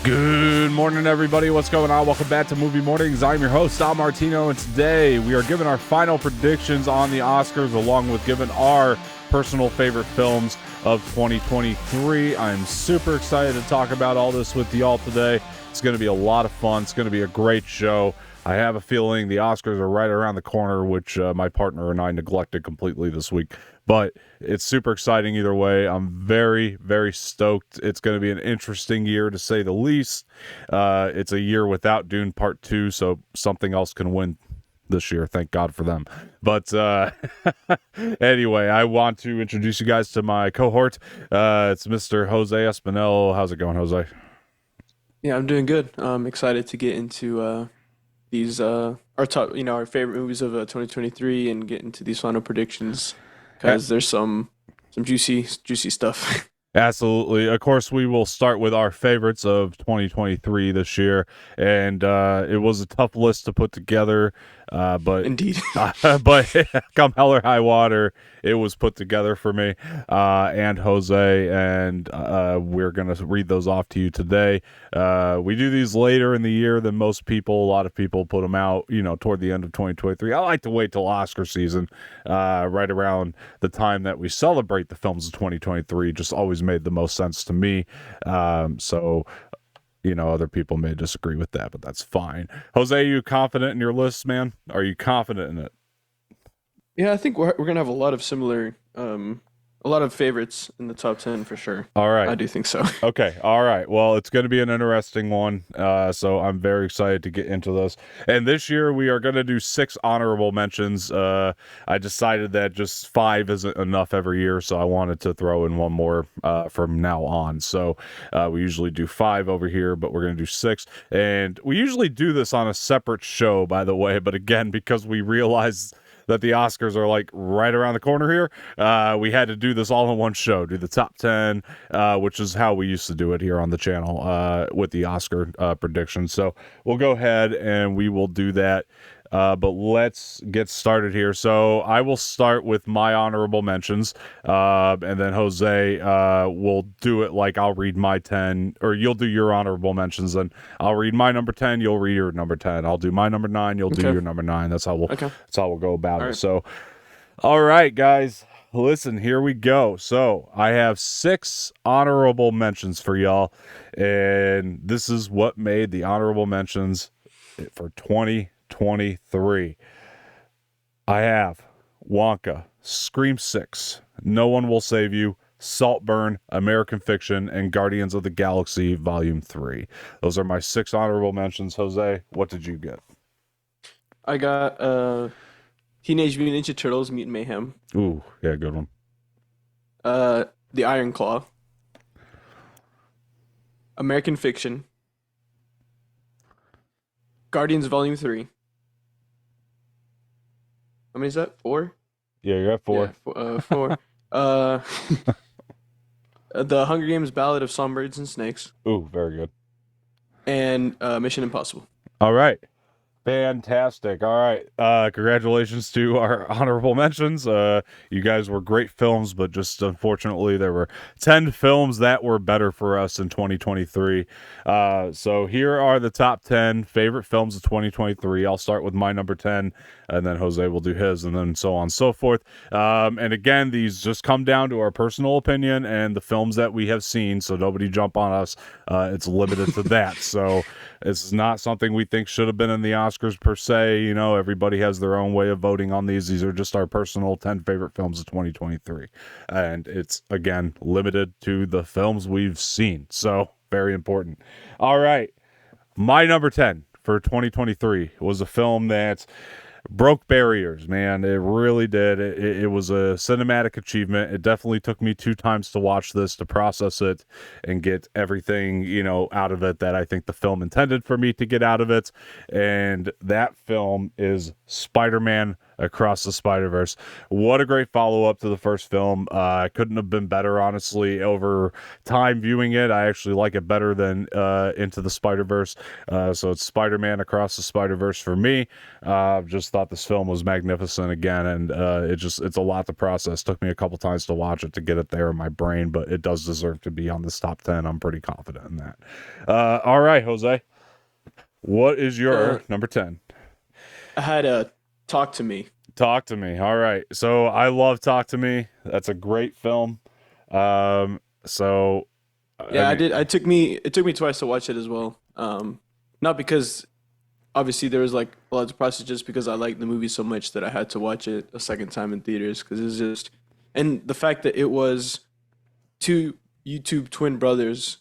Good morning, everybody. What's going on? Welcome back to Movie Mornings. I'm your host, Al Martino, and today we are giving our final predictions on the Oscars, along with giving our personal favorite films of 2023. I'm super excited to talk about all this with y'all today. It's going to be a lot of fun. It's going to be a great show. I have a feeling the Oscars are right around the corner, which my partner and I neglected completely this week. But it's super exciting either way. I'm very, very stoked. It's going to be an interesting year, to say the least. It's a year without Dune Part 2, so something else can win this year. Thank God for them. But anyway, I want to introduce you guys to my cohort. It's Mr. Jose Espinel. How's it going, Jose? Yeah, I'm doing good. I'm excited to get into these our top, our favorite movies of 2023 and get into these final predictions because there's some juicy stuff. Absolutely. Of course, we will start with our favorites of 2023 this year, and it was a tough list to put together, but Indeed. but come hell or high water, it was put together for me and Jose, and we're gonna read those off to you today. We do these later in the year than most people. A lot of people put them out, toward the end of 2023. I like to wait till Oscar season, right around the time that we celebrate the films of 2023. Just always made the most sense to me. So other people may disagree with that, but that's fine. Jose, are you confident in your list, man? Are you confident in it? Yeah, I think we're gonna have a lot of a lot of favorites in the top 10 for sure. All right. I do think so. Okay. All right. Well, it's going to be an interesting one. So I'm very excited to get into this. And this year we are going to do 6 honorable mentions. I decided that just 5 isn't enough every year, so I wanted to throw in one more from now on. So we usually do 5 over here, but we're going to do 6. And we usually do this on a separate show, by the way. But again, because we realize that the Oscars are like right around the corner here, we had to do this all in one show, do the top 10, which is how we used to do it here on the channel with the Oscar predictions. So we'll go ahead and we will do that. But let's get started here. So I will start with my honorable mentions, and then Jose will do it like I'll read my 10, or you'll do your honorable mentions, and I'll read my number 10, you'll read your number 10. I'll do my number 9, you'll do Okay. your number 9. That's how we'll go about All it. right. So, all right, guys, listen, here we go. So I have 6 honorable mentions for y'all, and this is what made the honorable mentions for 2023. I have Wonka, Scream 6, No One Will Save You, Saltburn, American Fiction, and Guardians of the Galaxy Volume 3. Those are my 6 honorable mentions. Jose, what did you get? I got Teenage Mutant Ninja Turtles Mutant Mayhem, Ooh, yeah, good one. The Iron Claw, American Fiction, Guardians Volume 3. How many is that? 4? Yeah, you got 4. Yeah, 4. Uh, the Hunger Games Ballad of Songbirds and Snakes, Ooh, very good. and Mission Impossible. All right. Fantastic. All right. Congratulations to our honorable mentions. You guys were great films, but just unfortunately there were 10 films that were better for us in 2023. So here are the top 10 favorite films of 2023. I'll start with my number 10, and then Jose will do his, and then so on and so forth. And again, these just come down to our personal opinion and the films that we have seen, so nobody jump on us. It's limited to that. So it's not something we think should have been in the Oscars per se. Everybody has their own way of voting on these. These are just our personal 10 favorite films of 2023. And it's, again, limited to the films we've seen. So very important. All right. My number 10 for 2023 was a film that broke barriers, man. It really did. It was a cinematic achievement. It definitely took me 2 times to watch this, to process it and get everything, out of it that I think the film intended for me to get out of it. And that film is Spider-Man Across the Spider-Verse. What a great follow-up to the first film. Couldn't have been better, honestly. Over time viewing it, I actually like it better than Into the Spider-Verse. So it's Spider-Man Across the Spider-Verse for me. Just thought this film was magnificent again, and it's a lot to process. Took me a couple times to watch it to get it there in my brain, but it does deserve to be on this top 10. I'm pretty confident in that. All right, Jose. What is Uh, your number 10? I had a Talk to Me. Talk to Me. All right. So I love Talk to Me. That's a great film. So I Yeah, I mean, did. It took me twice to watch it as well. Not because obviously there was like a lot to process, just because I liked the movie so much that I had to watch it a second time in theaters because it's just, and the fact that it was two YouTube twin brothers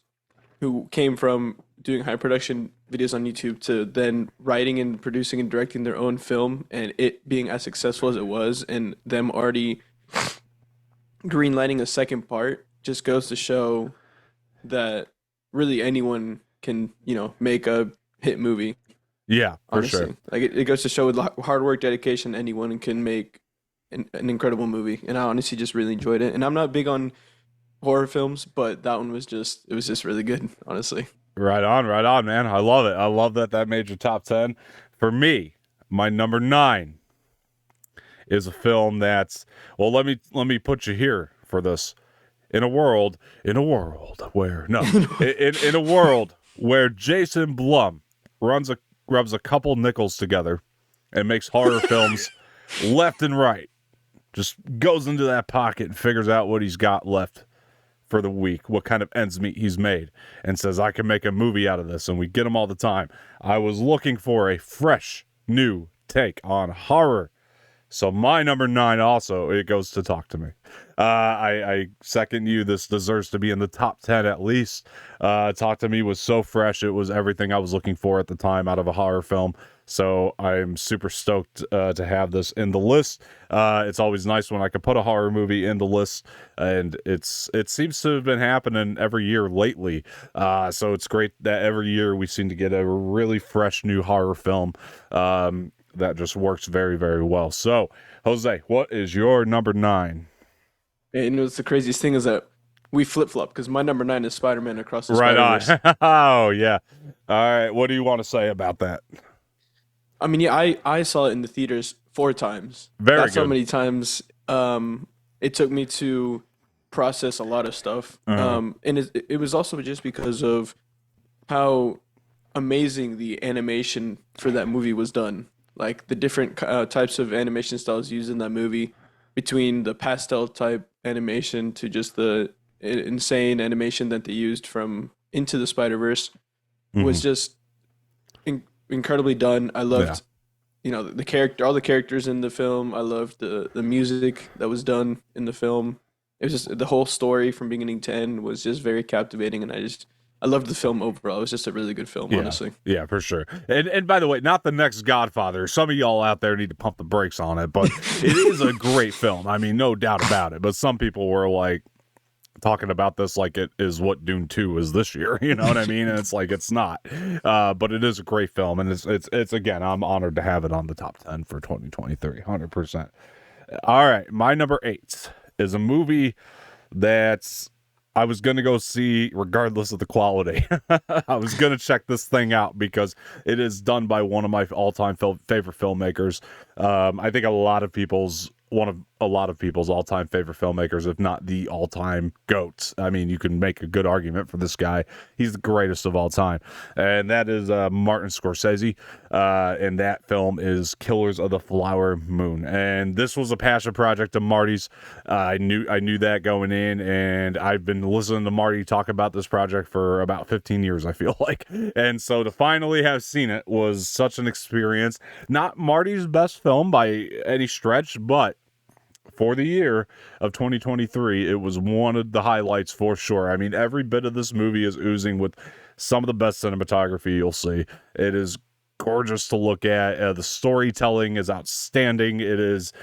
who came from doing high production videos on YouTube to then writing and producing and directing their own film, and it being as successful as it was, and them already greenlighting a second part just goes to show that really anyone can, make a hit movie, yeah, for sure. honestly. Like it goes to show with hard work, dedication, anyone can make an incredible movie. And I honestly just really enjoyed it. And I'm not big on horror films, but that one was just, it was just really good, honestly. Right on, man. I love it. I love that made your top 10. For me, my number 9 is a film that's, well, let me put you here for this. In a world where no, in a world where Jason Blum rubs a couple nickels together and makes horror films left and right. Just goes into that pocket and figures out what he's got left for the week, what kind of ends meet he's made, and says, I can make a movie out of this, and we get them all the time. I was looking for a fresh, new take on horror. So my number 9 also, it goes to Talk to Me. I second you. This deserves to be in the top 10 at least. Talk to Me was so fresh. It was everything I was looking for at the time out of a horror film. So I'm super stoked to have this in the list. It's always nice when I can put a horror movie in the list, and it seems to have been happening every year lately. So it's great that every year we seem to get a really fresh new horror film. That just works very, very well. So, Jose, what is your number 9? And what's the craziest thing is that we flip flop because my number 9 is Spider Man Across the Right Spider Verse. on. Oh, yeah. All right. What do you want to say about that? I mean, yeah, I saw it in the theaters 4 times. Very That's how good. many times it took me to process a lot of stuff. Uh-huh. And it was also just because of how amazing the animation for that movie was done. Like the different types of animation styles used in that movie, between the pastel type animation to just the insane animation that they used from Into the Spider Verse, Hmm. was just incredibly done. I Yeah. loved, the character, all the characters in the film. I loved the music that was done in the film. It was just the whole story from beginning to end was just very captivating, and I loved the film overall. It was just a really good film, Yeah. honestly. Yeah, for sure. And by the way, not the next Godfather. Some of y'all out there need to pump the brakes on it, but it is a great film. I mean, no doubt about it. But some people were like talking about this like it is what Dune 2 is this year. You know what I mean? And it's like it's not. But it is a great film, and it's again, I'm honored to have it on the top 10 for 2023. 100%. All right, my number 8 is a movie that's I was going to go see regardless of the quality. I was going to check this thing out because it is done by one of my all-time favorite filmmakers. I think one of a lot of people's all-time favorite filmmakers, if not the all-time GOAT. I mean, you can make a good argument for this guy. He's the greatest of all time. And that is Martin Scorsese. And that film is Killers of the Flower Moon. And this was a passion project of Marty's. I knew that going in, and I've been listening to Marty talk about this project for about 15 years, I feel like. And so to finally have seen it was such an experience. Not Marty's best film by any stretch, but for the year of 2023, it was one of the highlights for sure. I mean, every bit of this movie is oozing with some of the best cinematography you'll see. It is gorgeous to look at. The storytelling is outstanding. It is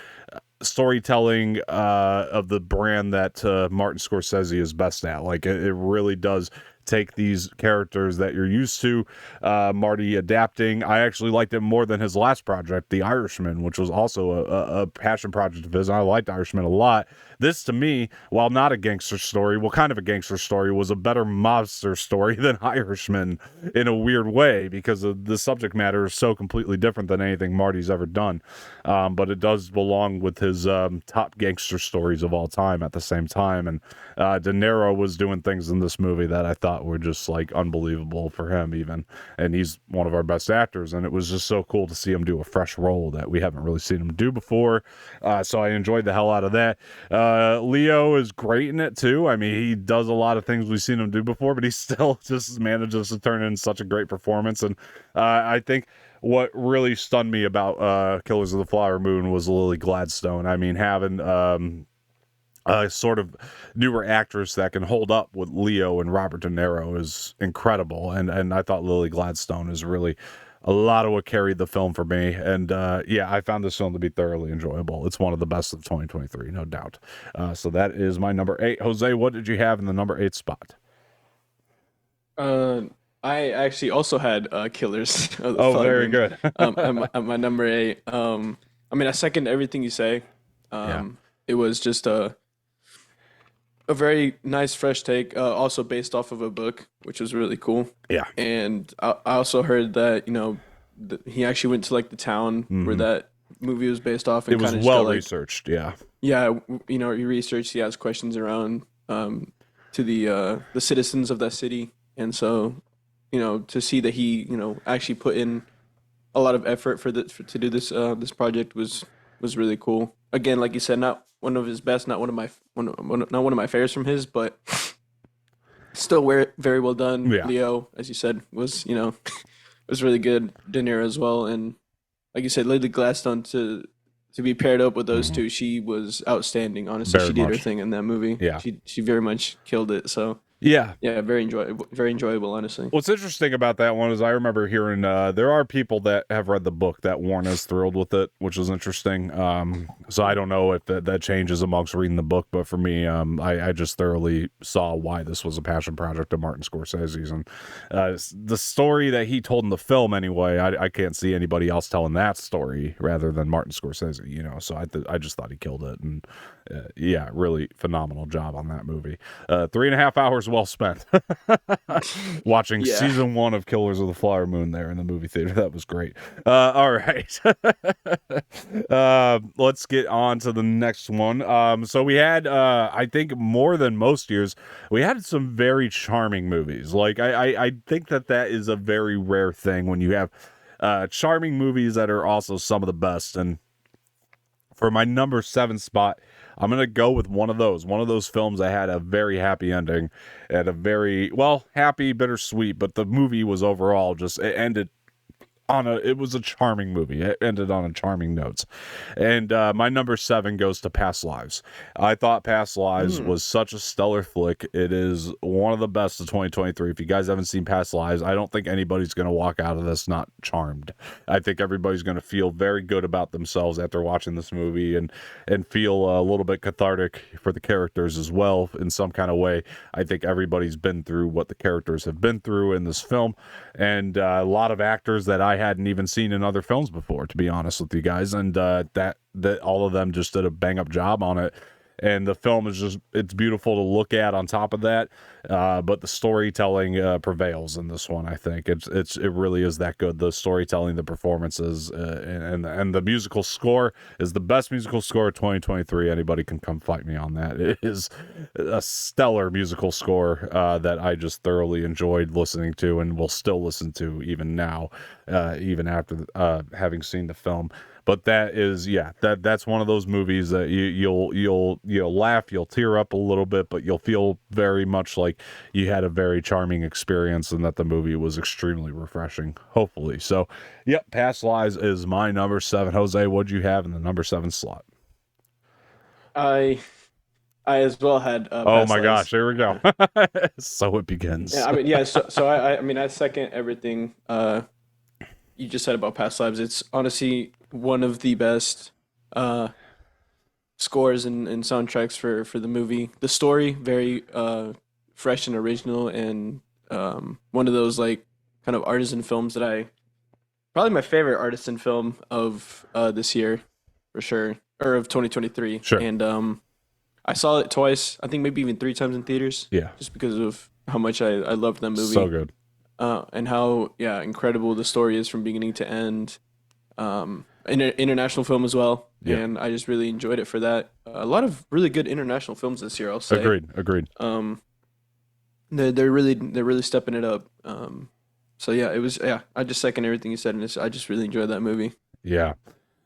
storytelling of the brand that Martin Scorsese is best at. Like it really does take these characters that you're used to, Marty adapting. I actually liked it more than his last project, The Irishman, which was also a passion project of his. I liked Irishman a lot. This, to me, while not a gangster story, well, kind of a gangster story, was a better mobster story than Irishman in a weird way, because the subject matter is so completely different than anything Marty's ever done. But it does belong with his top gangster stories of all time at the same time. And De Niro was doing things in this movie that I thought were just like unbelievable for him, even. And he's one of our best actors. And it was just so cool to see him do a fresh role that we haven't really seen him do before. So I enjoyed the hell out of that. Leo is great in it too. I mean, he does a lot of things we've seen him do before, but he still just manages to turn in such a great performance. And I think what really stunned me about Killers of the Flower Moon was Lily Gladstone. I mean, having a sort of newer actress that can hold up with Leo and Robert De Niro is incredible. And I thought Lily Gladstone is really a lot of what carried the film for me. And yeah, I found this film to be thoroughly enjoyable. It's one of the best of 2023, no doubt. So that is my number 8. Jose, what did you have in the number 8 spot? Uh, I actually also had Killers of the Oh, Flower very Moon good. at my number 8. I mean, I second everything you say. Yeah. It was just a very nice, fresh take, also based off of a book, which was really cool. Yeah. And I also heard that, he actually went to like the town where Hmm. that movie was based off It and was kind of just got well like, researched. Yeah. yeah, he researched, he asked questions around to the citizens of that city. And so, to see that he, actually put in a lot of effort to do this project was really cool. Again, like you said, not one of his best, not not one of my favorites from his, but still very well done. Yeah. Leo, as you said, was was really good. De Niro as well, and like you said, Lily Gladstone to be paired up with those Hmm. two, she was outstanding. Honestly, Very she did her much. thing in that movie. Yeah. She very much killed it. So Yeah. yeah, very enjoyable. Honestly. What's interesting about that one is I remember hearing there are people that have read the book that weren't as thrilled with it, which is interesting. So I don't know if that changes amongst reading the book, but for me, I just thoroughly saw why this was a passion project of Martin Scorsese's. And the story that he told in the film, anyway, I can't see anybody else telling that story rather than Martin Scorsese, So I just thought he killed it. And yeah, really phenomenal job on that movie. 3.5 hours well spent. Watching Yeah. season 1 of Killers of the Flower Moon there in the movie theater. That was great. All right. Let's get on to the next one. So we had, I think more than most years, we had some very charming movies. Like, I think that is a very rare thing when you have charming movies that are also some of the best. And for my number 7 spot, I'm going to go with one of those films that had a very happy ending and a very, well, happy, bittersweet, but the movie was overall just, it ended it was a charming movie. It ended on a charming note. And my number 7 goes to Past Lives. I thought Past Lives Mm. was such a stellar flick. It is one of the best of 2023. If you guys haven't seen Past Lives, I don't think anybody's going to walk out of this not charmed. I think everybody's going to feel very good about themselves after watching this movie and feel a little bit cathartic for the characters as well in some kind of way. I think everybody's been through what the characters have been through in this film, and a lot of actors that I hadn't even seen in other films before, to be honest with you guys, and that all of them just did a bang up job on it. And the film is just, it's beautiful to look at on top of that, but the storytelling prevails in this one. I think it really is that good. The storytelling, the performances, and the musical score is the best musical score of 2023. Anybody can come fight me on that. It is a stellar musical score that I just thoroughly enjoyed listening to and will still listen to even now, even after having seen the film. But that is, yeah, that's one of those movies that you'll laugh, you'll tear up a little bit, but you'll feel very much like you had a very charming experience and that the movie was extremely refreshing, hopefully. So, yep, Past Lives is my number 7. Jose, what'd you have in the number 7 slot? I I as well had Oh Past my gosh, Lives. here we go. Uh, So it yeah, begins. I mean, yeah. So I mean, I second everything you just said about Past Lives. It's honestly one of the best uh, scores and soundtracks for the movie. The story very fresh and original, and one of those like kind of artisan films that I probably my favorite artisan film of this year for sure, or of 2023. Sure. And I saw it twice, I think maybe even three times in theaters, Yeah. just because of how much I loved that So movie, good. and how yeah incredible the story is from beginning to end. International film as well, Yeah. and I just really enjoyed it for that. A lot of really good international films this year, I'll say. Agreed. Agreed. Um, they're really stepping it up. So yeah, it was yeah. I just second everything you said, and I just really enjoyed that movie. Yeah.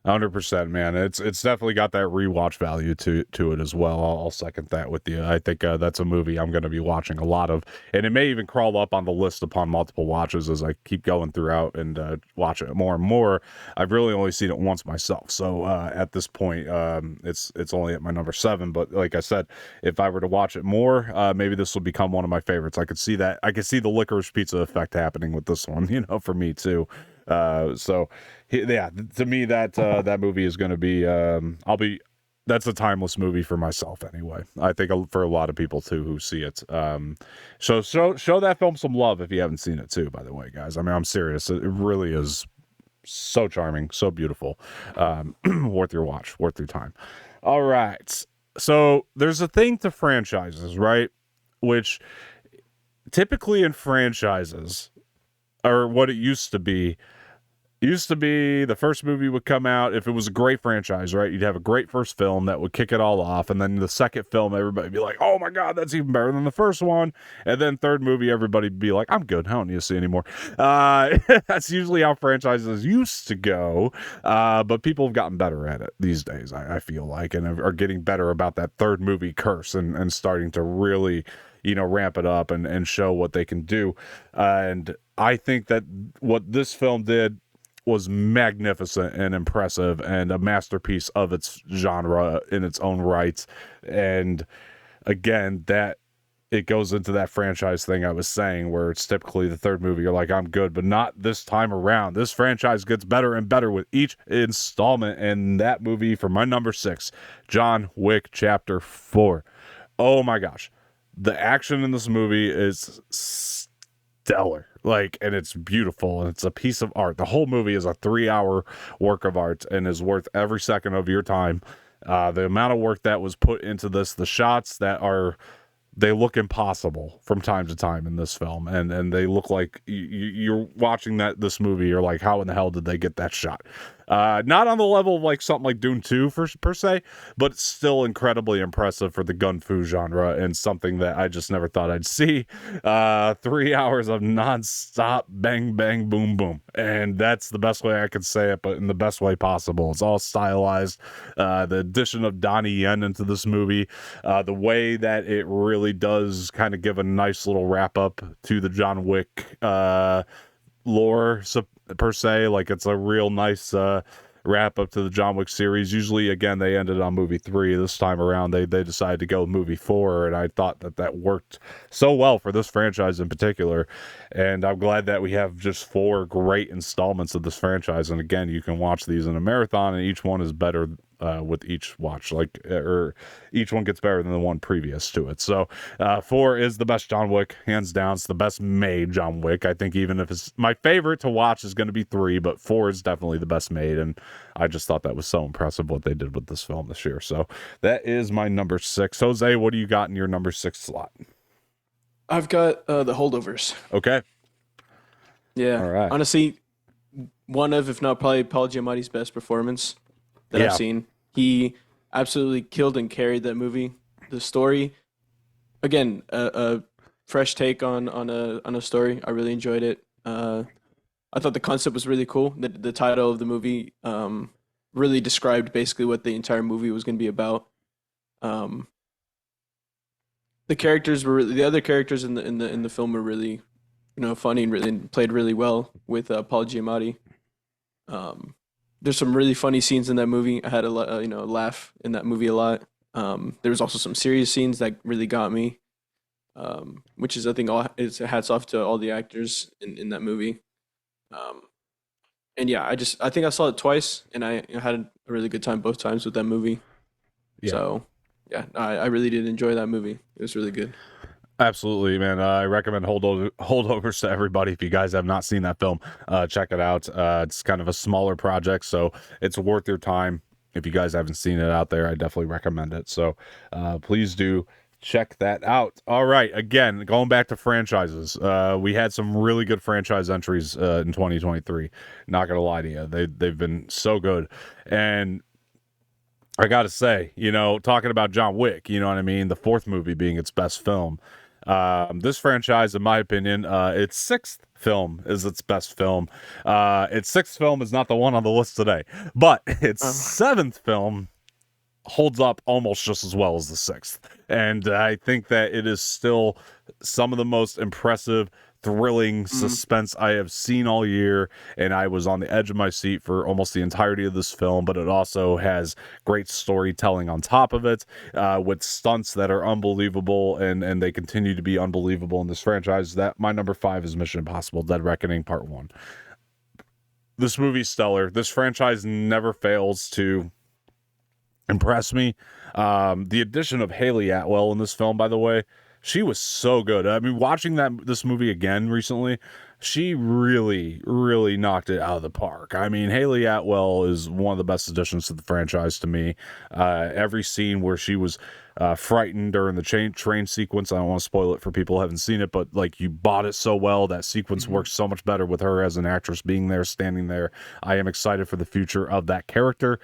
100%, man. It's definitely got that rewatch value to it as well. I'll second that with you. I think that's a movie I'm going to be watching a lot of, and it may even crawl up on the list upon multiple watches as I keep going throughout and watch it more and more. I've really only seen it once myself, so at this point, it's only at my number 7. But like I said, if I were to watch it more, maybe this will become one of my favorites. I could see that. I could see the Licorice Pizza effect happening with this one, for me too. So yeah, to me that movie is going to be that's a timeless movie for myself anyway. I think for a lot of people too who see it. So show that film some love if you haven't seen it too, by the way, guys. I mean, I'm serious. It really is so charming, so beautiful. Worth your watch, worth your time. All right. So there's a thing to franchises, right? Which typically in franchises, or what it used to be, the first movie would come out. If it was a great franchise, right, you'd have a great first film that would kick it all off, and then the second film everybody would be like, oh my god, that's even better than the first one. And then third movie everybody would be like, I'm good, I don't need to see anymore. That's usually how franchises used to go, but people have gotten better at it these days, I feel like, and are getting better about that third movie curse, and starting to really ramp it up and show what they can do. And I think that what this film did was magnificent and impressive and a masterpiece of its genre in its own right. And again, that it goes into that franchise thing I was saying, where it's typically the third movie you're like, I'm good, but not this time around. This franchise gets better and better with each installment. And that movie, for my number 6, John Wick Chapter 4. Oh my gosh, the action in this movie is stellar, and it's beautiful, and it's a piece of art. The whole movie is a 3-hour work of art and is worth every second of your time. The amount of work that was put into this, the shots they look impossible from time to time in this film, and they look like you're watching this movie, you're like, how in the hell did they get that shot? Not on the level of like something like Dune 2 per se, but it's still incredibly impressive for the gun fu genre, and something that I just never thought I'd see. 3 hours of non-stop bang bang boom boom, and that's the best way I could say it, but in the best way possible. It's all stylized. The addition of Donnie Yen into this movie, the way that it really does kind of give a nice little wrap up to the John Wick lore per se, like it's a real nice wrap up to the John Wick series. Usually, again, they ended on movie 3. This time around, they decided to go with movie 4, and I thought that worked so well for this franchise in particular. And I'm glad that we have just 4 great installments of this franchise. And again, you can watch these in a marathon, and each one is better with each watch, or each one gets better than the one previous to it. So 4 is the best John Wick, hands down. It's the best made John Wick. I think even if it's my favorite to watch is going to be 3, but 4 is definitely the best made, and I just thought that was so impressive what they did with this film this year. So that is my number 6. Jose, what do you got in your number 6 slot? I've got The Holdovers. Okay. Yeah. All right. Honestly, one of, if not probably, Paul Giamatti's best performance that Yeah. I've seen. He absolutely killed and carried that movie. The story, again, a fresh take on a story. I really enjoyed it. I thought the concept was really cool. The title of the movie really described basically what the entire movie was going to be about. Um, the other characters in the film were really, funny and really played really well with Paul Giamatti. There's some really funny scenes in that movie. I had a laugh in that movie a lot. There was also some serious scenes that really got me, which is I think it's hats off to all the actors in that movie. Um, and yeah, I think I saw it twice, and I had a really good time both times with that movie. Yeah. So yeah, I really did enjoy that movie. It was really good. Absolutely, man. I recommend holdovers to everybody. If you guys have not seen that film, check it out. It's kind of a smaller project, so it's worth your time. If you guys haven't seen it out there, I definitely recommend it. So please do check that out. All right, again, going back to franchises, we had some really good franchise entries in 2023. Not gonna lie to you, they've been so good, and I gotta say, talking about John Wick, you know what I mean? The fourth movie being its best film. This franchise, in my opinion, its sixth film is its best film. Its sixth film is not the one on the list today, but its Uh, seventh film holds up almost just as well as the sixth. And I think that it is still some of the most impressive, thrilling mm, suspense I have seen all year. And I was on the edge of my seat for almost the entirety of this film, but it also has great storytelling on top of it, with stunts that are unbelievable, and they continue to be unbelievable in this franchise. That my number five is Mission Impossible: Dead Reckoning Part 1. This movie's stellar. This franchise never fails to impress me. The addition of Haley Atwell in this film, by the way, she was so good. I mean, watching this movie again recently, she really, really knocked it out of the park. I mean, Haley Atwell is one of the best additions to the franchise to me. Every scene where she was frightened during the train sequence, I don't want to spoil it for people who haven't seen it, but like you bought it so well. That sequence mhm. works so much better with her as an actress being there, standing there. I am excited for the future of that character.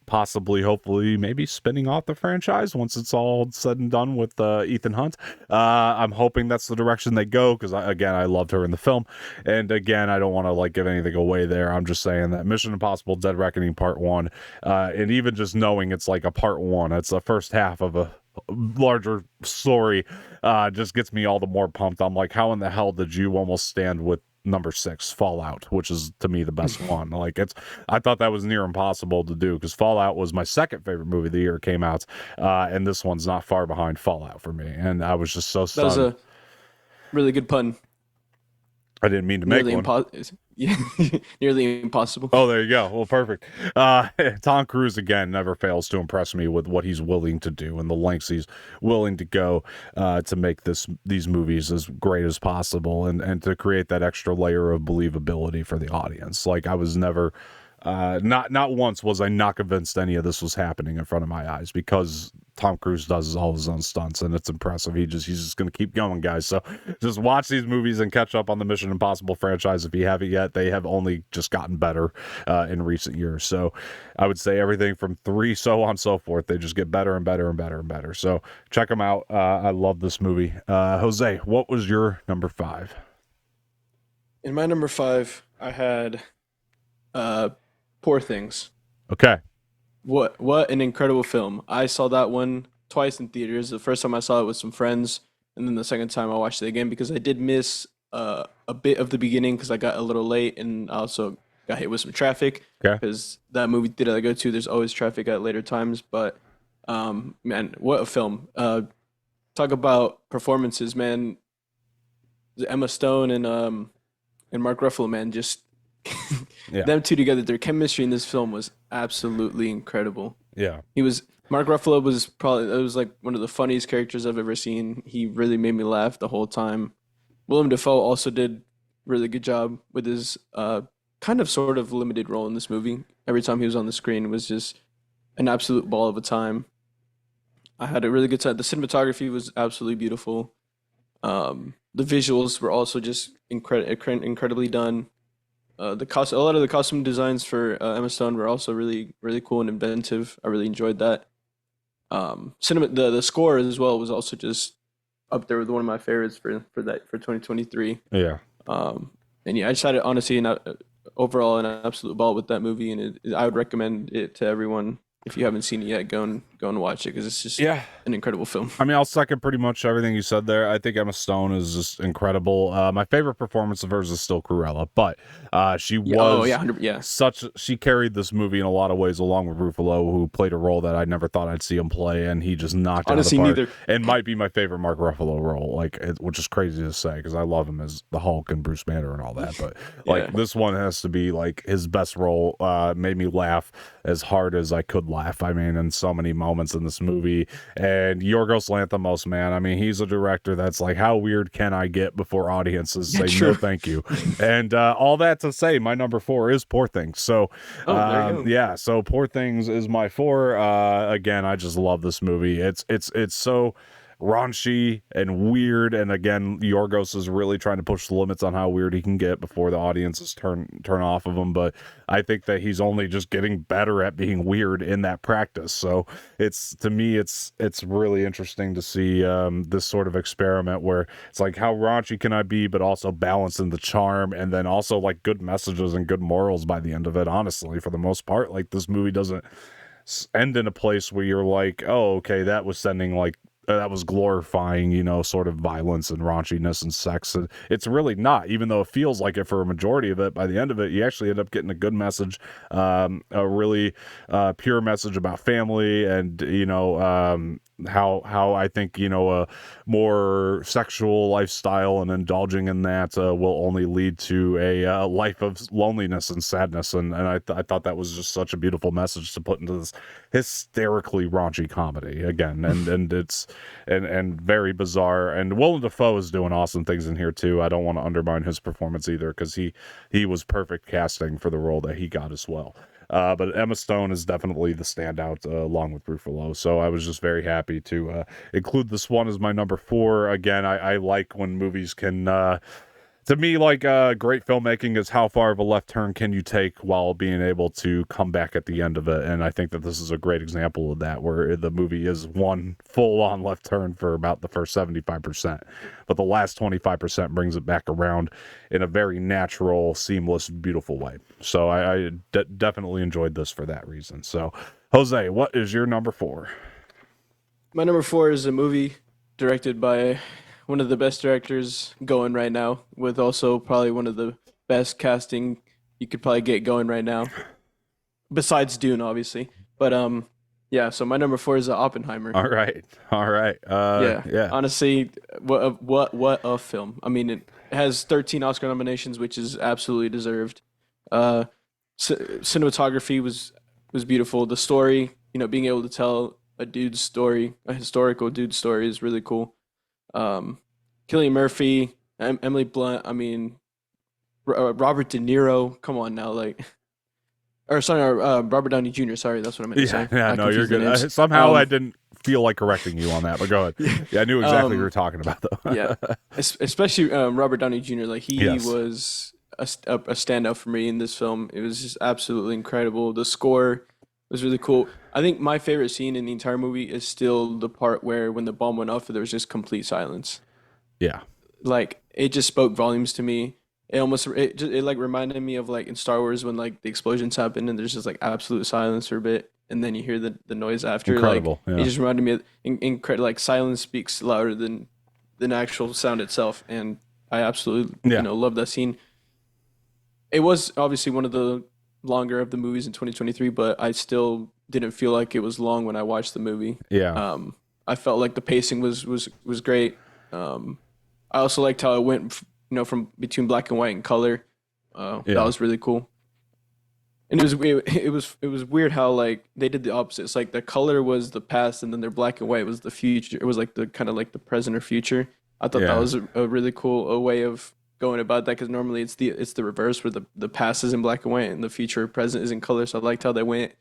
Possibly, hopefully, maybe spinning off the franchise once it's all said and done with Ethan Hunt. I'm hoping that's the direction they go because, again, I loved her in the film. And again, I don't want to like give anything away there. I'm just saying that Mission Impossible: Dead Reckoning Part 1, and even just knowing it's like a part 1, it's the first half of a larger story, just gets me all the more pumped. I'm like, how in the hell did you almost stand with number 6, Fallout, which is to me the best one? Like, I thought that was near impossible to do because Fallout was my second favorite movie the year it came out, and this one's not far behind Fallout for me, and I was just so That was stunned. a really good pun. I didn't mean to make Nearly one. impossible. Yeah, nearly impossible. Oh, there you go. Well, perfect. Tom Cruise again never fails to impress me with what he's willing to do and the lengths he's willing to go to make these movies as great as possible, and to create that extra layer of believability for the audience. Like I was never, not once was I not convinced any of this was happening in front of my eyes because Tom Cruise does all his own stunts and it's impressive. He's just gonna keep going, guys. So just watch these movies and catch up on the Mission Impossible franchise if you haven't yet. They have only just gotten better in recent years. So I would say everything from 3, so on and so forth. They just get better and better and better and better. So check them out. I love this movie. Jose, what was your number 5? In my number five, I had uh, Poor Things. Okay. What an incredible film! I saw that one twice in theaters. The first time I saw it with some friends, and then the second time I watched it again because I did miss a bit of the beginning because I got a little late and I also got hit with some traffic Okay. because that movie theater I go to, there's always traffic at later times. But man, what a film! Talk about performances, man. Emma Stone and Mark Ruffalo, man, just Yeah. them two together, their chemistry in this film was absolutely incredible. Yeah. He was Mark Ruffalo was probably it was like one of the funniest characters I've ever seen. He really made me laugh the whole time. Willem Dafoe also did really good job with his kind of sort of limited role in this movie. Every time he was on the screen was just an absolute ball of a time. I had a really good time. The cinematography was absolutely beautiful. The visuals were also just incredibly done. A lot of the costume designs for Emma Stone were also really cool and inventive. I really enjoyed that. The score as well was also just up there with one of my favorites for 2023. Yeah. And yeah, I just had it honestly overall an absolute ball with that movie, and I would recommend it to everyone if you haven't seen it yet. Go and watch it because it's just Yeah. an incredible film. I mean, I'll second pretty much everything you said there. I think Emma Stone is just incredible. My favorite performance of hers is still Cruella, but she Yeah. Oh yeah. was 100, yeah. she carried this movie in a lot of ways along with Ruffalo, who played a role that I never thought I'd see him play, and he just knocked it out of the Honestly, park. neither. And might be my favorite Mark Ruffalo role, which is crazy to say because I love him as the Hulk and Bruce Banner and all that. But like Yeah. this one has to be like his best role. Made me laugh as hard as I could laugh laugh. I mean, in so many moments in this movie. And Yorgos Lanthimos, man, I mean, he's a director that's like, how weird can I get before audiences Yeah, say no true. thank you? And all that to say, my number 4 is Poor Things. So Oh, there you go. yeah, so Poor Things is my 4. Again, I just love this movie. It's so raunchy and weird, and again, Yorgos is really trying to push the limits on how weird he can get before the audiences turn off of him. But I think that he's only just getting better at being weird in that practice. So it's, to me, it's really interesting to see this sort of experiment where it's like, how raunchy can I be, but also balancing the charm, and then also like good messages and good morals by the end of it. Honestly, for the most part, like, this movie doesn't end in a place where you're like, oh, okay, that was sending like that was glorifying, sort of violence and raunchiness and sex. And it's really not, even though it feels like it for a majority of it. By the end of it, you actually end up getting a good message, a really pure message about family, and how I think a more sexual lifestyle and indulging in that will only lead to a life of loneliness and sadness. And I thought that was just such a beautiful message to put into this hysterically raunchy comedy again, and it's and very bizarre. And Willem Dafoe is doing awesome things in here too. I don't want to undermine his performance either, because he was perfect casting for the role that he got as well. But Emma Stone is definitely the standout, along with Ruffalo. So I was just very happy to include this one as my number 4. Again, I like when movies can, to me, like, great filmmaking is how far of a left turn can you take while being able to come back at the end of it. And I think that this is a great example of that, where the movie is one full-on left turn for about the first 75%, but the last 25% brings it back around in a very natural, seamless, beautiful way. So I definitely enjoyed this for that reason. So, Jose, what is your number 4? My number 4 is a movie directed by one of the best directors going right now, with also probably one of the best casting you could probably get going right now, besides Dune, obviously. But yeah. So my number 4 is Oppenheimer. All right. All right. Yeah, Yeah. honestly, what a film. I mean, it has 13 Oscar nominations, which is absolutely deserved. Uh, Cinematography was beautiful. The story, being able to tell a dude's story, a historical dude's story, is really cool. Um, Cillian Murphy, Emily Blunt. I mean, Robert De Niro. Come on now, like, or sorry, Robert Downey Jr. Sorry, that's what I meant to Yeah, say. yeah, I no, you're confused the good. names. Somehow I didn't feel like correcting you on that, but go ahead. Yeah. Yeah, I knew exactly what you were Um, talking about, yeah, though. especially Robert Downey Jr. Like, he Yes. was a standout for me in this film. It was just absolutely incredible. The score was really cool. I think my favorite scene in the entire movie is still the part where, when the bomb went off, there was just complete silence. Yeah. Like, it just spoke volumes to me. It like reminded me of, like, in Star Wars, when, like, the explosions happen and there's just like absolute silence for a bit, and then you hear the noise after. Like, Incredible. it Yeah. just reminded me of like, silence speaks louder than actual sound itself. And I absolutely, Yeah. love that scene. It was obviously one of the longer of the movies in 2023, but I still didn't feel like it was long when I watched the movie. Yeah. Um, I felt like the pacing was great. Um, I also liked how it went, from between black and white and color. That Yeah. was really cool. And it was weird how, like, they did the opposites. Like, the color was the past, and then their black and white was the future. It was like the kind of like the present or future. I thought that Yeah. was a really cool a way of going about that, because normally it's the reverse, where the past is in black and white and the future or present is in color. So I liked how they went,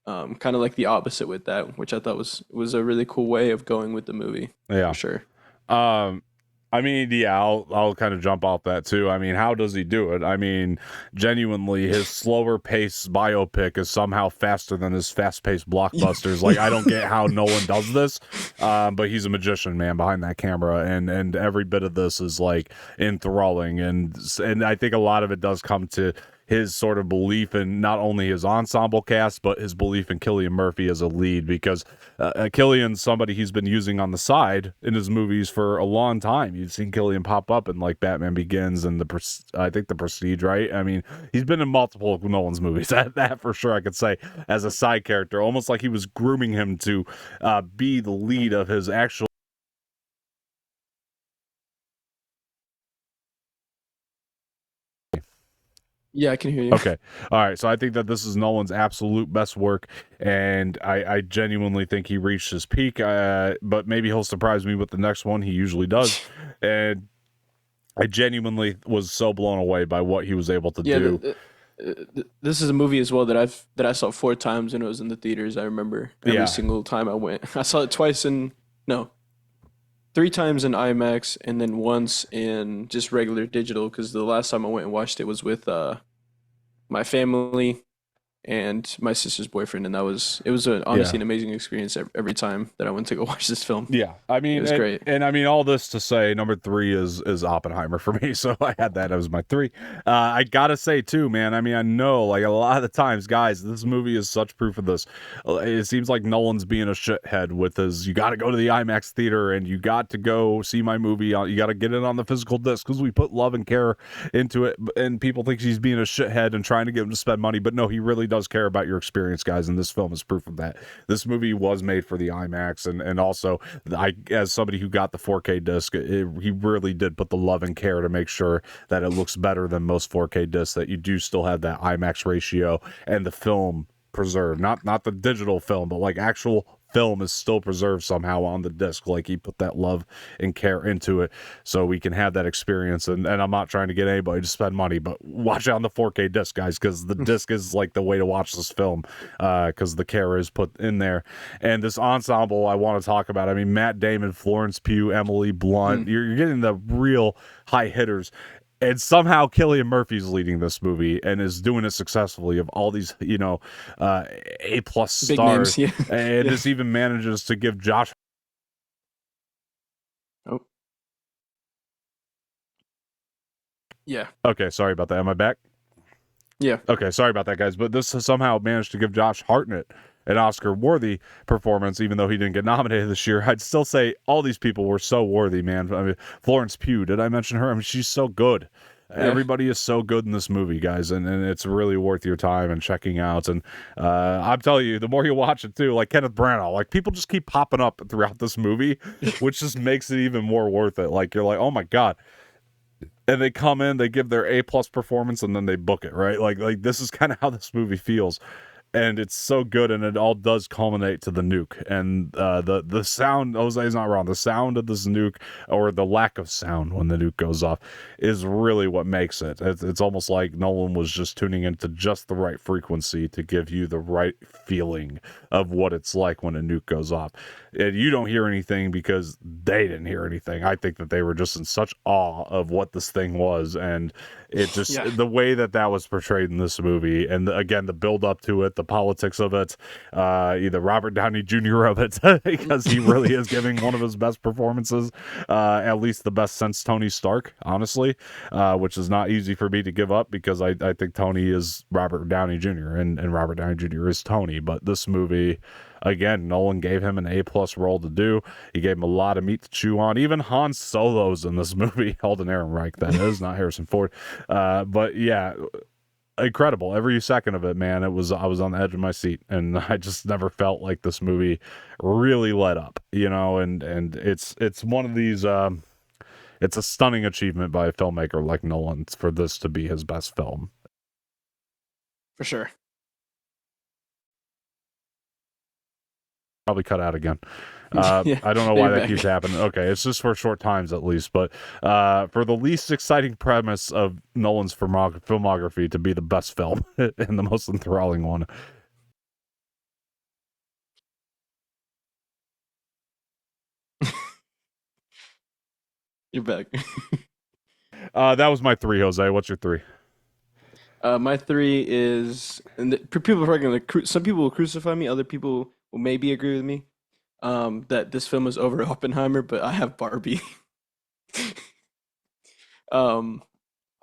kind of like the opposite with that, which I thought was a really cool way of going with the movie, for Yeah. sure. Um, I mean, yeah, I'll kind of jump off that too. I mean, how does he do it? I mean, genuinely, his slower pace biopic is somehow faster than his fast paced blockbusters. Like, I don't get how Nolan does this, but he's a magician, man, behind that camera, and every bit of this is like enthralling, and I think a lot of it does come to his sort of belief in not only his ensemble cast, but his belief in Cillian Murphy as a lead, because Cillian's somebody he's been using on the side in his movies for a long time. You've seen Cillian pop up in like Batman Begins and I think the Prestige, right? I mean, he's been in multiple of Nolan's movies. That for sure I could say, as a side character, almost like he was grooming him to be the lead of his actual. Yeah, I can hear you. Okay. All right. So I think that this is Nolan's absolute best work, and I genuinely think he reached his peak. But maybe he'll surprise me with the next one. He usually does, and I genuinely was so blown away by what he was able to Yeah, do. this is a movie as well that I saw 4 times when it was in the theaters. I remember every Yeah. single time I went. I saw it twice in no, 3 times in IMAX and then once in just regular digital because the last time I went and watched it was with my family and my sister's boyfriend, and it was honestly Yeah. an amazing experience every time that I went to go watch this film. Yeah, I It mean, was great. and I mean all this to say, number three is Oppenheimer for me. So I had that as my three. I gotta say too, man. I mean, I know like a lot of the times, guys, this movie is such proof of this. It seems like Nolan's being a shithead with his. You got to go to the IMAX theater and you got to go see my movie. You got to get it on the physical disc because we put love and care into it. And people think he's being a shithead and trying to get him to spend money, but no, he really does care about your experience, guys. And this film is proof of that. This movie was made for the IMAX, and also as somebody who got the 4K disc, he really did put the love and care to make sure that it looks better than most 4K discs. That you do still have that IMAX ratio and the film preserved, not the digital film, but like actual film is still preserved somehow on the disc. Like he put that love and care into it so we can have that experience. And I'm not trying to get anybody to spend money, but watch it on the 4K disc, guys, because the disc is like the way to watch this film, because the care is put in there. And this ensemble I want to talk about, I mean, Matt Damon, Florence Pugh, Emily Blunt, Mm. you're getting the real high hitters. And somehow Cillian Murphy's leading this movie and is doing it successfully. Of all these, A plus Big names, stars, yeah, and yeah. this even manages to give Josh. Oh, yeah, Okay, sorry about that. Am I back? yeah. Okay, sorry about that, guys. But this has somehow managed to give Josh Hartnett an Oscar-worthy performance, even though he didn't get nominated this year. I'd still say all these people were so worthy, man. I mean, Florence Pugh, did I mention her? I mean, she's so good. Yeah. Everybody is so good in this movie, guys, and it's really worth your time and checking out. And I'm telling you, the more you watch it too, like Kenneth Branagh, like people just keep popping up throughout this movie, which just makes it even more worth it. Like you're like, oh my god, and they come in, they give their A plus performance, and then they book it, right? Like this is kind of how this movie feels, and it's so good, and it all does culminate to the nuke and the sound. Jose's not wrong. The sound of this nuke, or the lack of sound when the nuke goes off, is really what makes it. It's almost like Nolan was just tuning into just the right frequency to give you the right feeling of what it's like when a nuke goes off. And you don't hear anything because they didn't hear anything. I think that they were just in such awe of what this thing was, and it just Yeah. the way that was portrayed in this movie, and again the build up to it, the politics of it, either Robert Downey Jr. of it, because he really is giving one of his best performances, at least the best since Tony Stark, honestly, which is not easy for me to give up because I think Tony is Robert Downey Jr. and Robert Downey Jr. is Tony. But this movie, again, Nolan gave him an A plus role to do. He gave him a lot of meat to chew on. Even Han Solo's in this movie. Alden Ehrenreich, that is, not Harrison Ford. But yeah, incredible. Every second of it, man. I was on the edge of my seat, and I just never felt like this movie really let up. And it's one of these. It's a stunning achievement by a filmmaker like Nolan for this to be his best film. For sure. Probably cut out again. Yeah. I don't know No, why you're that back. keeps happening. Okay, it's just for short times at least. But for the least exciting premise of Nolan's filmography to be the best film and the most enthralling one. You're back. That was my three, Jose. What's your three? My three is, and people are probably gonna, some people will crucify me, other people will maybe agree with me, that this film is over Oppenheimer, but I have Barbie. Um,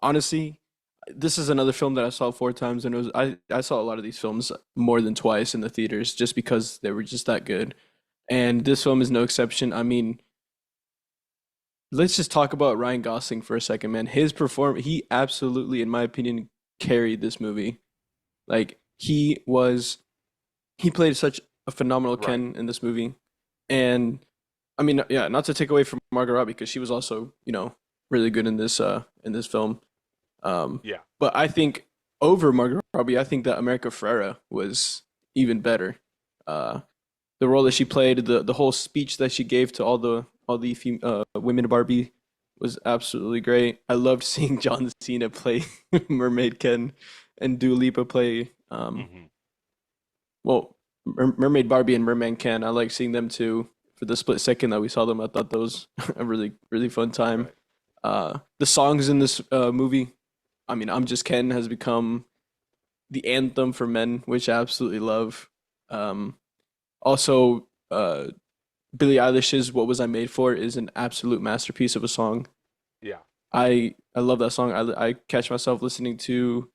Honestly, this is another film that I saw 4 times, and I saw a lot of these films more than twice in the theaters just because they were just that good. And this film is no exception. I mean, let's just talk about Ryan Gosling for a second, man. He absolutely, in my opinion, carried this movie. Like he played such a phenomenal Right. Ken in this movie. And I mean, yeah, not to take away from Margot Robbie because she was also, really good in this film. Yeah. But I think over Margot Robbie, I think that America Ferrera was even better. Uh, the role that she played, the whole speech that she gave to all the women Barbie was absolutely great. I loved seeing John Cena play Mermaid Ken and Dua Lipa play Hmm. well Mermaid Barbie and Merman Ken. I like seeing them too. For the split second that we saw them, I thought that was a really fun time. Right. The songs in this movie, I mean, I'm Just Ken has become the anthem for men, which I absolutely love. Um, also, Billie Eilish's "What Was I Made For" is an absolute masterpiece of a song. Yeah. I love that song. I catch myself listening to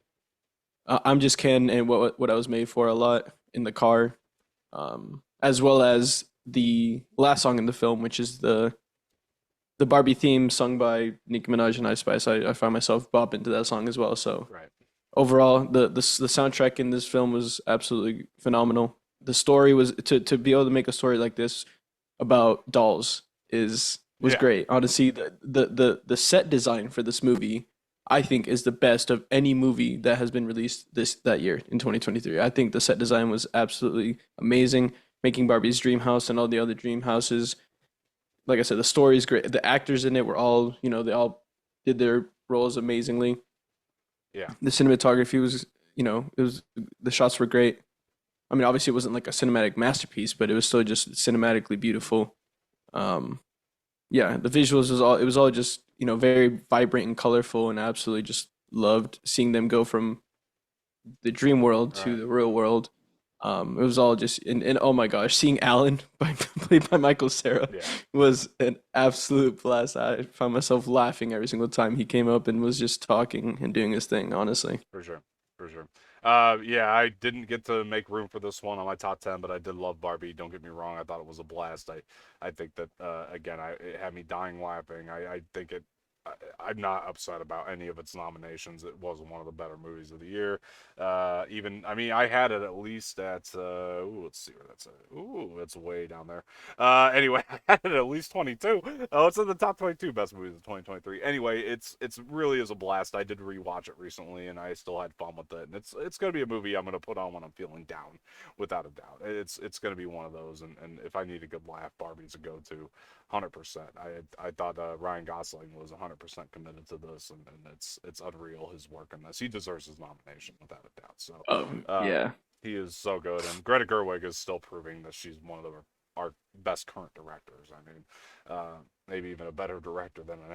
"I'm Just Ken" and "What I Was Made For" a lot in the car, as well as the last song in the film, which is the Barbie theme sung by Nicki Minaj and Ice Spice. I find myself bopping to that song as well. So Right. overall, the soundtrack in this film was absolutely phenomenal. The story was to be able to make a story like this about dolls is was Yeah. great. Honestly, the set design for this movie, I think, is the best of any movie that has been released that year in 2023. I think the set design was absolutely amazing. Making Barbie's dream house and all the other dream houses. Like I said, the story is great. The actors in it were all, they all did their roles amazingly. Yeah. The cinematography was, it was the shots were great. I mean, obviously it wasn't like a cinematic masterpiece, but it was still just cinematically beautiful. Um, yeah, the visuals was all it was all just, very vibrant and colorful, and I absolutely just loved seeing them go from the dream world to Right. the real world. It was all just and oh my gosh, seeing Alan played by Michael Cera Yeah. was an absolute blast. I found myself laughing every single time he came up and was just talking and doing his thing, honestly. For sure. For sure. Yeah, I didn't get to make room for this one on my top 10, but I did love Barbie. Don't get me wrong. I thought it was a blast. I think that, again, it had me dying laughing. I think I'm not upset about any of its nominations. It was one of the better movies of the year. Even, I mean, I had it at least at, let's see where that's at. Ooh, it's way down there. Anyway, I had it at least 22. Oh, it's in the top 22 best movies of 2023. Anyway, it's really is a blast. I did rewatch it recently, and I still had fun with it. And it's gonna be a movie I'm gonna put on when I'm feeling down, without a doubt. It's gonna be one of those. And if I need a good laugh, Barbie's a go-to, 100%. I thought Ryan Gosling was 100% committed to this, and it's unreal his work in this. He deserves his nomination without a doubt. So, um, Yeah. he is so good, and Greta Gerwig is still proving that she's one of our best current directors. I mean, maybe even a better director than an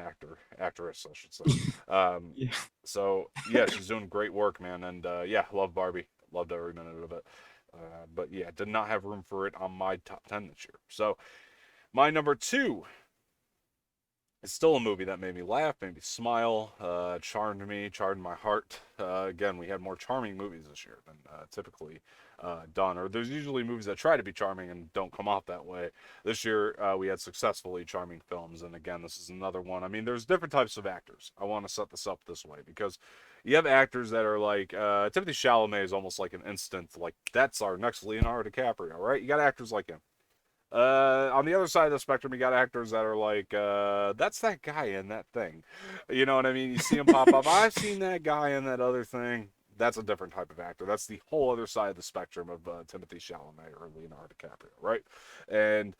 actress, I should say. Um, Yeah. so yeah, she's doing great work, man, and yeah, love Barbie, loved every minute of it. But yeah, did not have room for it on my top 10 this year. So my number two, it's still a movie that made me laugh, made me smile, charmed me, charmed my heart. Again, we had more charming movies this year than typically done, or there's usually movies that try to be charming and don't come off that way. This year, we had successfully charming films, and again, this is another one. I mean, there's different types of actors. I want to set this up this way because you have actors that are like Timothy Chalamet is almost like an instant, like that's our next Leonardo DiCaprio, right? You got actors like him. On the other side of the spectrum, you got actors that are like, that's that guy in that thing. You know what I mean? You see him pop up. I've seen that guy in that other thing. That's a different type of actor. That's the whole other side of the spectrum of Timothy Chalamet or Leonardo DiCaprio, right? And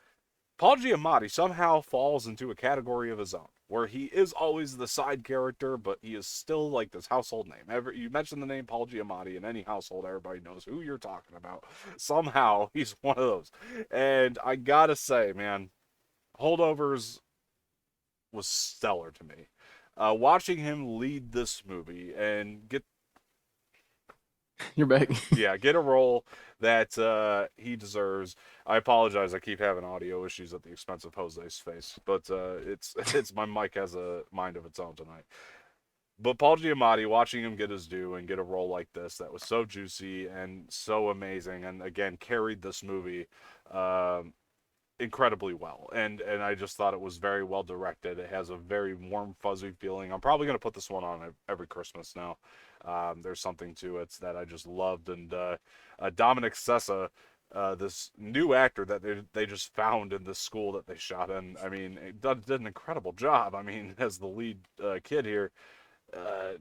Paul Giamatti somehow falls into a category of his own, where he is always the side character, but he is still like this household name. You mention the name Paul Giamatti in any household, everybody knows who you're talking about. Somehow he's one of those. And I gotta say, man, Holdovers was stellar to me. Watching him lead this movie and You're back. get a role that he deserves. I apologize. I keep having audio issues at the expense of Jose's face, but it's my mic has a mind of its own tonight. But Paul Giamatti, watching him get his due and get a role like this that was so juicy and so amazing, and again carried this movie incredibly well. And I just thought it was very well directed. It has a very warm, fuzzy feeling. I'm probably gonna put this one on every Christmas now. There's something to it that I just loved, and Dominic Sessa. This new actor that they just found in the school that they shot in. I mean, did an incredible job. I mean, as the lead kid here, uh,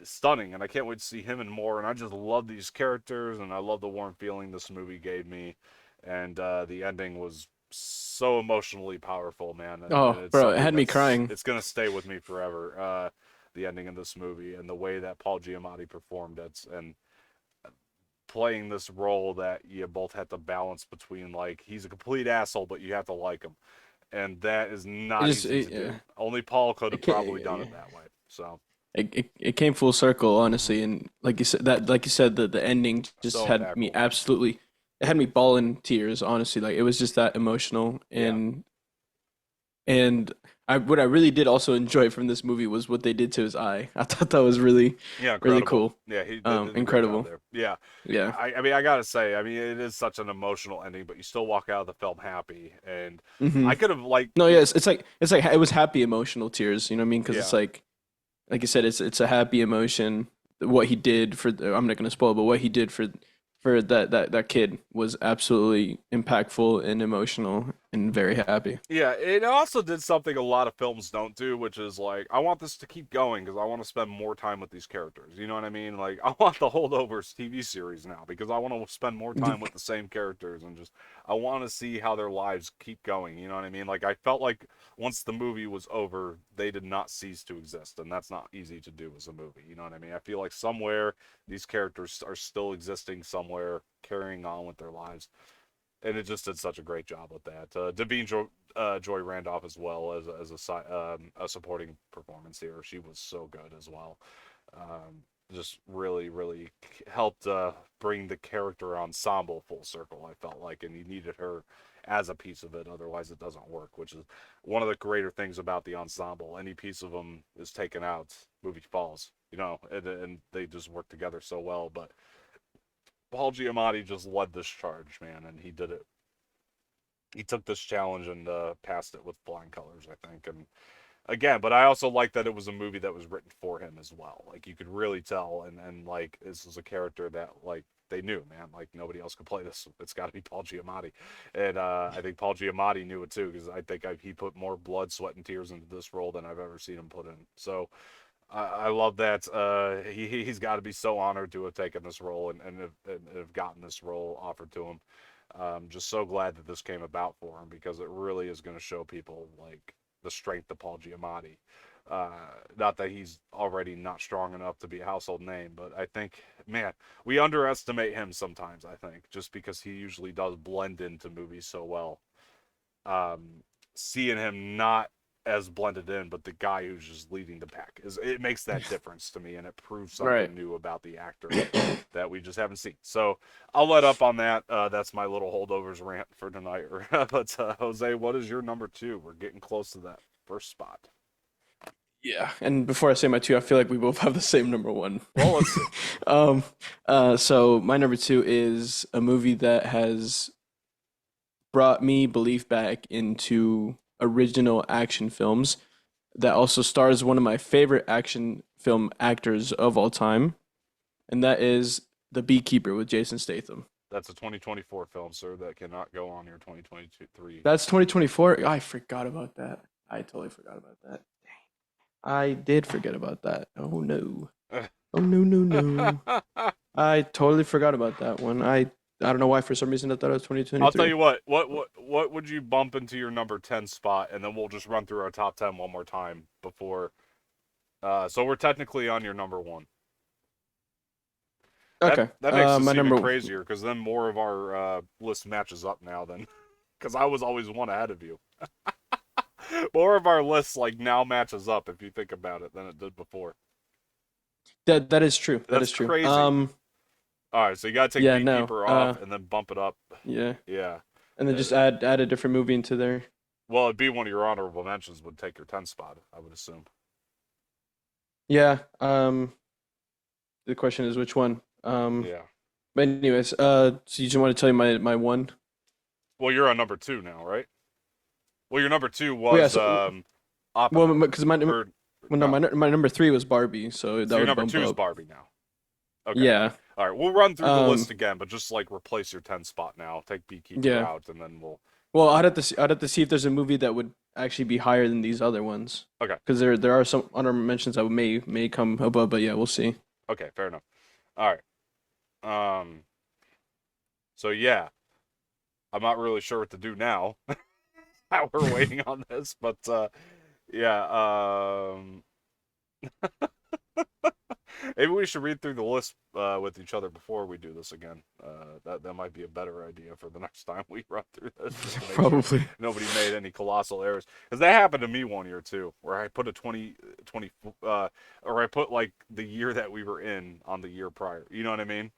stunning, and I can't wait to see him and more. And I just love these characters, and I love the warm feeling this movie gave me, and the ending was so emotionally powerful, man. And Oh, it's bro, it something had me crying. it's gonna stay with me forever. The ending of this movie and the way that Paul Giamatti performed it, and playing this role that you both have to balance between like he's a complete asshole, but you have to like him, and that is It not just easy to do. Only Paul could it have can't, probably done it that way. So it came full circle, mhm. honestly, and like you said, the ending just So had me impactful. absolutely. It had me bawling tears, honestly. Like it was just that emotional, Yeah, and what I really did also enjoy from this movie was what they did to his eye. I thought that was really, yeah, really incredible. cool. Yeah, they did a great job Incredible. there. Yeah, Yeah. I mean, I gotta say, I mean, it is such an emotional ending, but you still walk out of the film happy. And hmm I could have like, No, yeah, it's like it was happy emotional tears. You know what I mean? Because it's yeah, like you said, it's a happy emotion. What he did for I'm not gonna spoil, but what he did for that kid was absolutely impactful and emotional and very happy. yeah, it also did something a lot of films don't do, which is like, I want this to keep going because I want to spend more time with these characters. You know what I mean? Like, I want the Holdovers TV series now because I want to spend more time with the same characters and just, I want to see how their lives keep going. You know what I mean? Like, I felt like once the movie was over, they did not cease to exist, and that's not easy to do as a movie. You know what I mean? I feel like somewhere these characters are still existing somewhere, carrying on with their lives, and it just did such a great job with that. Joy Randolph as well as a supporting performance here. She was so good as well. Um, just really helped bring the character ensemble full circle. I felt like, and you needed her as a piece of it. Otherwise, it doesn't work. Which is one of the greater things about the ensemble. Any piece of them is taken out, movie falls. You know, and they just work together so well. But Paul Giamatti just led this charge, man, and he did it. He took this challenge and passed it with flying colors, I think. And again, but I also like that it was a movie that was written for him as well. Like you could really tell, and like this is a character that like they knew, man. Like nobody else could play this. It's got to be Paul Giamatti, and I think Paul Giamatti knew it too because I think he put more blood, sweat, and tears into this role than I've ever seen him put in. So I love that. He's got to be so honored to have taken this role and have gotten this role offered to him. Just so glad that this came about for him because it really is going to show people like the strength of Paul Giamatti. Uh, Not that he's already not strong enough to be a household name, but I think, man, we underestimate him sometimes. I think just because he usually does blend into movies so well. Um, Seeing him not as blended in, but the guy who's just leading the pack is it makes that difference to me, and it proves Right. something new about the actor that we just haven't seen. So I'll let up on that. That's my little holdovers rant for tonight. But Jose, what is your number two? We're getting close to that first spot. Yeah. And before I say my two, I feel like we both have the same number one. Well, let's see. um, so my number two is a movie that has brought me belief back into original action films that also stars one of my favorite action film actors of all time, and that is The Beekeeper with Jason Statham. That's a 2024 film, sir. That cannot go on your 2023. That's 2024. I forgot about that. I totally forgot about that. I did forget about that. Oh no. Oh no no no. I totally forgot about that one. I don't know why for some reason I thought it was I'll tell 2023. you what. What would you bump into your number 10 spot, and then we'll just run through our top 10 one more time before. So we're technically on your number one. That Okay. that makes My this even number crazier because then more of our list matches up now. Then, because I was always one ahead of you. More of our lists like now matches up if you think about it than it did before. that is true. That That's is true. crazy. All right, so you gotta take Yeah, no. Beekeeper off and then bump it up. Yeah. Yeah. And then Uh, just add a different movie into there. well, it'd be one of your honorable mentions would take your 10 spot, I would assume. Yeah. The question is which one. Yeah. But anyways, so you just want to tell you my one? Well, you're on number two now, right? Well, your number two Well, yeah. was Well, Oppenheimer. because my Or well, no, no. my number three was Barbie, so So that your would number bump two is up. Barbie now. Okay. Yeah. All right, we'll run through the Um. list again, but just like replace your 10 spot now. Take Beekeeper Yeah. out, and then we'll Well, I'd have to see if there's a movie that would actually be higher than these other ones, Okay. because there are some honorable mentions that may come above, but yeah, we'll see. Okay, fair enough. All right. Um, so yeah, I'm not really sure what to do now. How we're waiting on this, but yeah, maybe we should read through the list with each other before we do this again. That might be a better idea for the next time we run through this, just to make sure Probably. nobody made any colossal errors. Because that happened to me one year too, where I put a 2020, or I put like the year that we were in on the year prior. You know what I mean?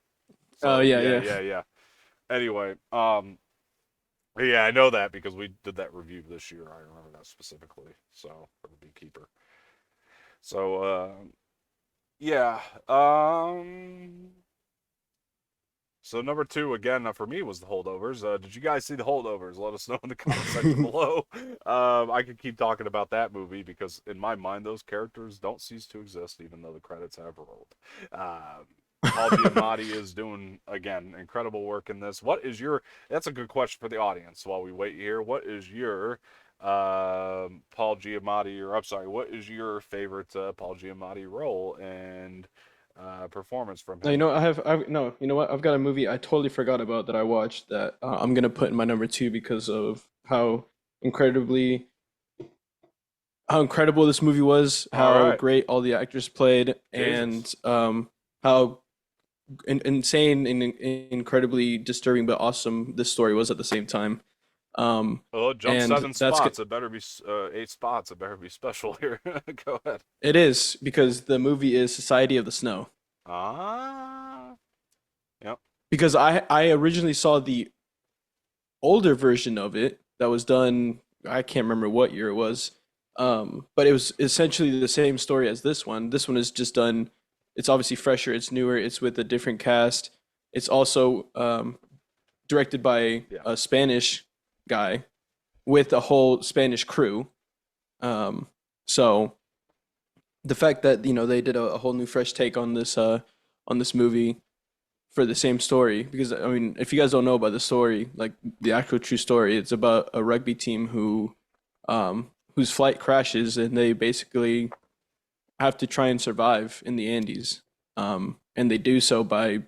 Oh So yeah, yeah, yeah. yeah, yeah. Anyway, yeah, I know that because we did that review this year. I remember that specifically. So for the Beekeeper. So yeah. So number two again for me was the Holdovers. Did you guys see the Holdovers? Let us know in the comment section below. I could keep talking about that movie because in my mind those characters don't cease to exist even though the credits have rolled. Paul Giamatti is doing again incredible work in this. What is your? That's a good question for the audience. While we wait here, what is your Paul Giamatti? Or I'm sorry, what is your favorite Paul Giamatti role and performance from No, you him? know, no, you know what? I've got a movie I totally forgot about that I watched that I'm gonna put in my number two because of incredibly how incredible this movie was, All how right, great all the actors played, Jesus. and how insane and incredibly disturbing but awesome this story was at the same time. Um, Oh, jump and seven that's spots. It better be 8 spots. It better be special here. Go ahead. it is because the movie is Society of the Snow. Ah, yep. Because I originally saw the older version of it that was done. I can't remember what year it was, but it was essentially the same story as this one. This one is just done. It's obviously fresher. It's newer. It's with a different cast. It's also directed by Yeah. a Spanish guy with a whole Spanish crew. Um, so the fact that they did a whole new fresh take on this movie for the same story, because I mean, if you guys don't know about the story, like the actual true story, it's about a rugby team whose flight crashes and they basically have to try and survive in the Andes. And they do so by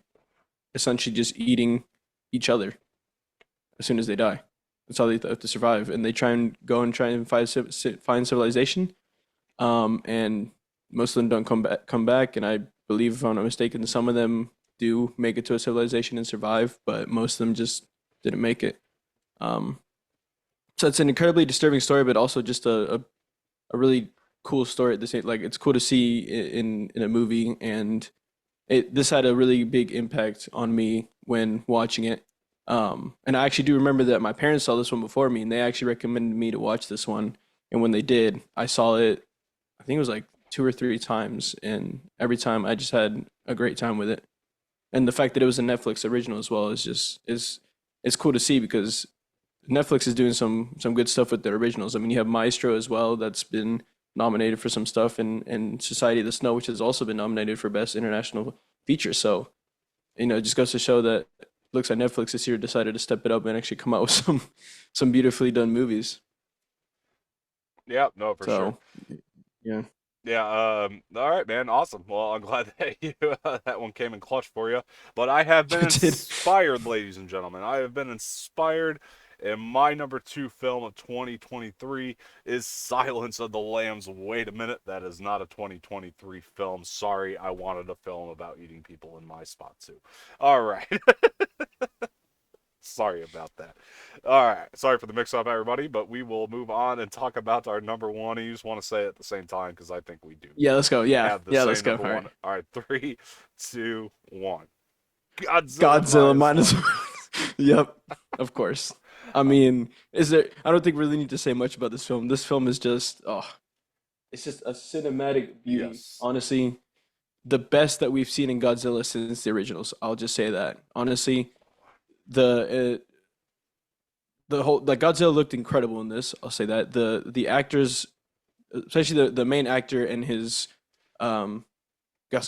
essentially just eating each other as soon as they die. That's how they have to survive, and they try and go and try and find civilization. And most of them don't come back, and I believe, if I'm not mistaken, some of them do make it to a civilization and survive, but most of them just didn't make it. Um, so it's an incredibly disturbing story, but also just a really cool story at the same. Like, it's cool to see in a movie, and this had a really big impact on me when watching it. And I actually do remember that my parents saw this one before me, and they actually recommended me to watch this one. And when they did, I saw it. I think it was like two or three times, and every time I just had a great time with it. And the fact that it was a Netflix original as well is just is it's cool to see because Netflix is doing some good stuff with their originals. I mean, you have Maestro as well that's been nominated for some stuff, and Society of the Snow, which has also been nominated for Best International Feature. So it just goes to show that looks like Netflix this year decided to step it up and actually come out with some beautifully done movies. Yeah. No, for sure. So yeah, Yeah. All right, man. Awesome. Well, I'm glad that that one came in clutch for you. But I have been it did. inspired, ladies and gentlemen. I have been inspired, and my number two film of 2023 is Silence of the Lambs. Wait a minute, that is not a 2023 film. Sorry, I wanted a film about eating people in my spot too. All right. Sorry about that. All right. Sorry for the mix up, everybody, but we will move on and talk about our number one. You just want to say it at the same time because I think we do Yeah, let's go. Yeah, have the yeah, let's same go. number All right, one. All right. 3, 2, 1. Godzilla Godzilla minus minus. one. Yep, of course. I mean, is there? I don't think we really need to say much about this film. This film is just, it's just a cinematic beauty. Yes. Honestly, the best that we've seen in Godzilla since the originals. I'll just say that. Honestly, the the whole like Godzilla looked incredible in this. I'll say that the actors, especially the main actor and his, um,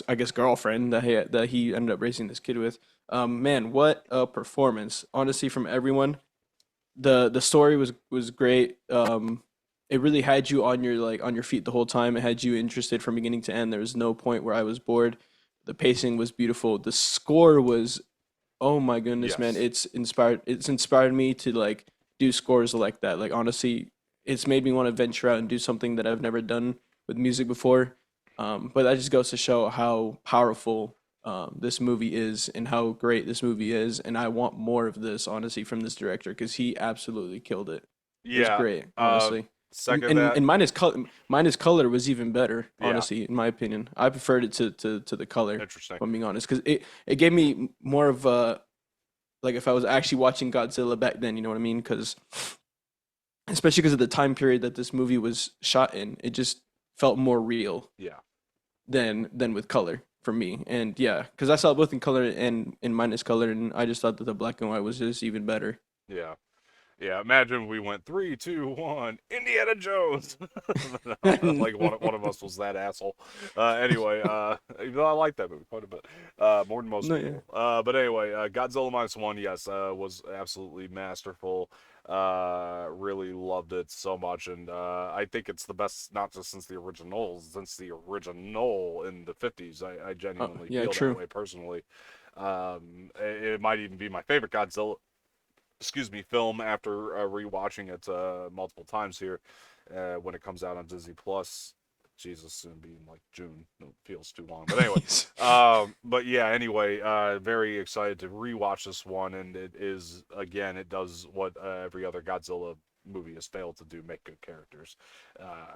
I guess girlfriend that he ended up raising this kid with. Man, what a performance! Honestly, from everyone. The story was great. It really had you on your on your feet the whole time. It had you interested from beginning to end. There was no point where I was bored. The pacing was beautiful. The score was, oh my goodness, man. Yes. It's inspired me to like do scores like that. Like honestly, it's made me want to venture out and do something that I've never done with music before. But that just goes to show how powerful this movie is and how great this movie is. And I want more of this, honestly, from this director because he absolutely killed it. It was Yeah. great, honestly. Second that. And minus color was even better, Yeah. honestly, in my opinion. I preferred it to the color, Interesting. if I'm being honest, because it gave me more of a like if I was actually watching Godzilla back then, you know what I mean? Because especially because of the time period that this movie was shot in, it just felt more real Yeah. than with color for me. And yeah, because I saw it both in color and in minus color, and I just thought that the black and white was just even better. Yeah. Yeah, imagine we went 3, 2, 1, Indiana Jones. Like one of us was that asshole. Anyway, even though I like that movie quite a bit, more than most No, yeah, people. But anyway, Godzilla minus one, yes, was absolutely masterful. Really loved it so much, and I think it's the best, not just since the original in the '50s. I genuinely yeah, feel that true. way personally. It might even be my favorite Godzilla film after rewatching it multiple times here when it comes out on Disney Plus. Jesus, soon being like June. It feels too long. But anyway, but yeah, anyway, very excited to rewatch this one. And it is, again, it does what every other Godzilla movie has failed to do, make good characters.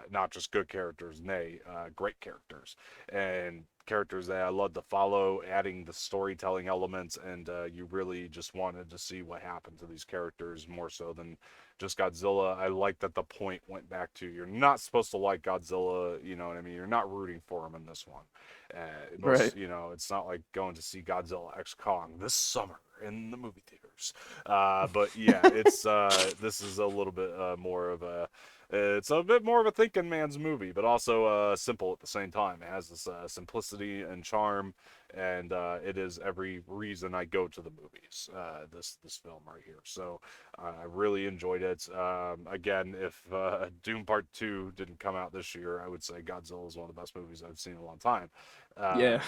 Not just good characters, nay, great characters. And characters that I love to follow, adding the storytelling elements, and you really just wanted to see what happened to these characters more so than just Godzilla. I like that the point went back to you're not supposed to like Godzilla, you know what I mean? You're not rooting for him in this one. Right. It's not like going to see Godzilla X Kong this summer in the movie theaters. But yeah, this is a little bit more of a it's a bit more of a thinking man's movie, but also simple at the same time. It has this simplicity and charm, and it is every reason I go to the movies. This film right here, so I really enjoyed it. Again, if Doom Part Two didn't come out this year, I would say Godzilla is one of the best movies I've seen in a long time. Yeah.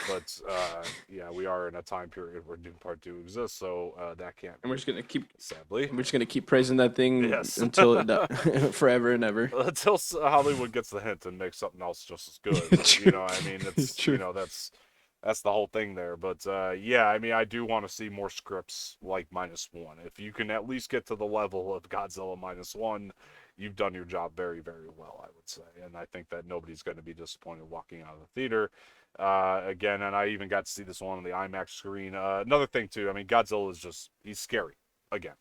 Yeah, we are in a time period where Doom Part Two exists, so that can't And be, sadly. we're just gonna keep praising that thing Yes. until it forever and ever. Until Hollywood gets the hint and makes something else just as good. But you True. know, I mean, it's True. that's the whole thing there. But yeah, I mean, I do want to see more scripts like minus one. If you can at least get to the level of Godzilla minus one, you've done your job very, very well, I would say. And I think that nobody's going to be disappointed walking out of the theater. Again, and I even got to see this one on the IMAX screen. Another thing too, I mean, Godzilla is he's scary again.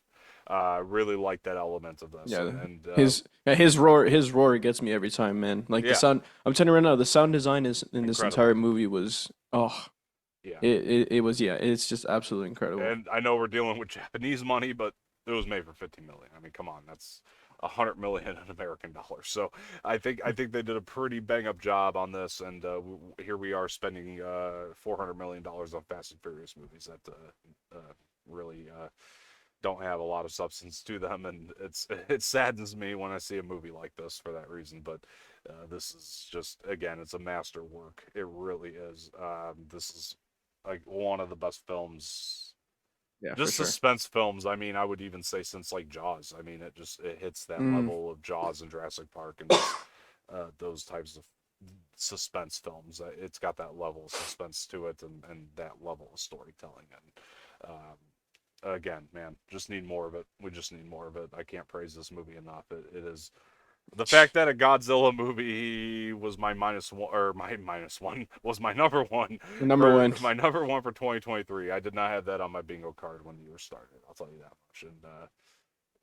Really like that element of this, Yeah, and his roar gets me every time, man. Like the yeah, sound, I'm telling you right now, the sound design is in this incredible. entire movie was Yeah. it was yeah, it's just absolutely incredible. And I know we're dealing with Japanese money, but it was made for 50 million. I mean, come on, that's 100 million in American dollars. So I think they did a pretty bang up job on this, and here we are spending $400 million on Fast and Furious movies that really don't have a lot of substance to them, and it saddens me when I see a movie like this for that reason. But this is just, again, it's a masterwork. It really is. This is like one of the best films, Yeah, for just sure. suspense films. I mean, I would even say since like Jaws. I mean, it hits that Mm, level of Jaws and Jurassic Park and just those types of suspense films. It's got that level of suspense to it, and that level of storytelling. And again, man, just need more of it. We just need more of it. I can't praise this movie enough. It is the fact that a Godzilla movie was my minus one, or my minus one was number one. my number one for 2023. I did not have that on my bingo card when the year started. I'll tell you that much. And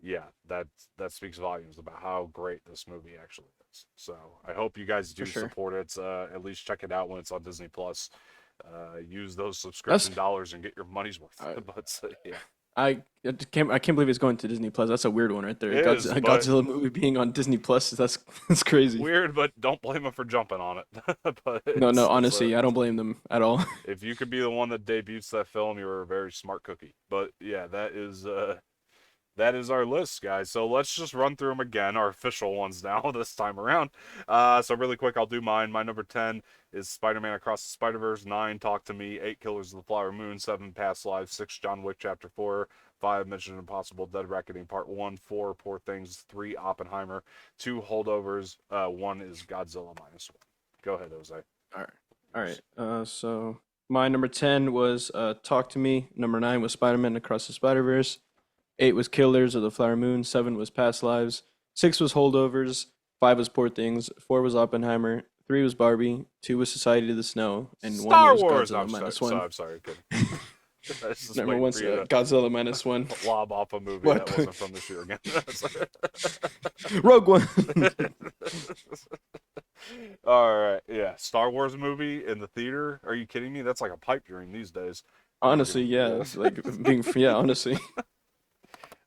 yeah, that speaks volumes about how great this movie actually is. So I hope you guys For do sure. support it. At least check it out when it's on Disney Plus. Use those That's subscription dollars and get your money's worth. I, But yeah, I can't believe it's going to Disney Plus. That's a weird one right there. it is. A But Godzilla movie being on Disney Plus. That's crazy. weird, but don't blame him for jumping on it. But No, no, it's a honestly, I don't blame them at all. if you could be the one that debuts that film, you're a very smart cookie. But yeah, that is that is our list, guys. So let's just run through them again, our official ones now this time around. So really quick, I'll do mine. My number 10 is Spider-Man Across the Spider-Verse. 9, Talk to Me. 8, Killers of the Flower Moon. 7, Past Lives. 6, John Wick Chapter 4. 5, Mission Impossible: Dead Reckoning Part 1. 4, Poor Things. 3, Oppenheimer. 2, Holdovers. 1 is Godzilla minus 1. Go ahead, Jose. All right. All right. So my number 10 was Talk to Me. Number 9 was Spider-Man Across the Spider-Verse. 8 was Killers of the Flower Moon. 7 was Past Lives. 6 was Holdovers. 5 was Poor Things. 4 was Oppenheimer. 3 was Barbie. 2 was Society of the Snow. And 1 Star was Wars. Godzilla I'm sorry. minus 1. I'm sorry, kid. I was just Number waiting 1's for you to Godzilla minus 1. lob off a movie What? that wasn't from this year again. Rogue One. All right, yeah, Star Wars movie in the theater. Are you kidding me? That's like a pipe dream these days. Honestly, yeah. Like being, yeah, honestly.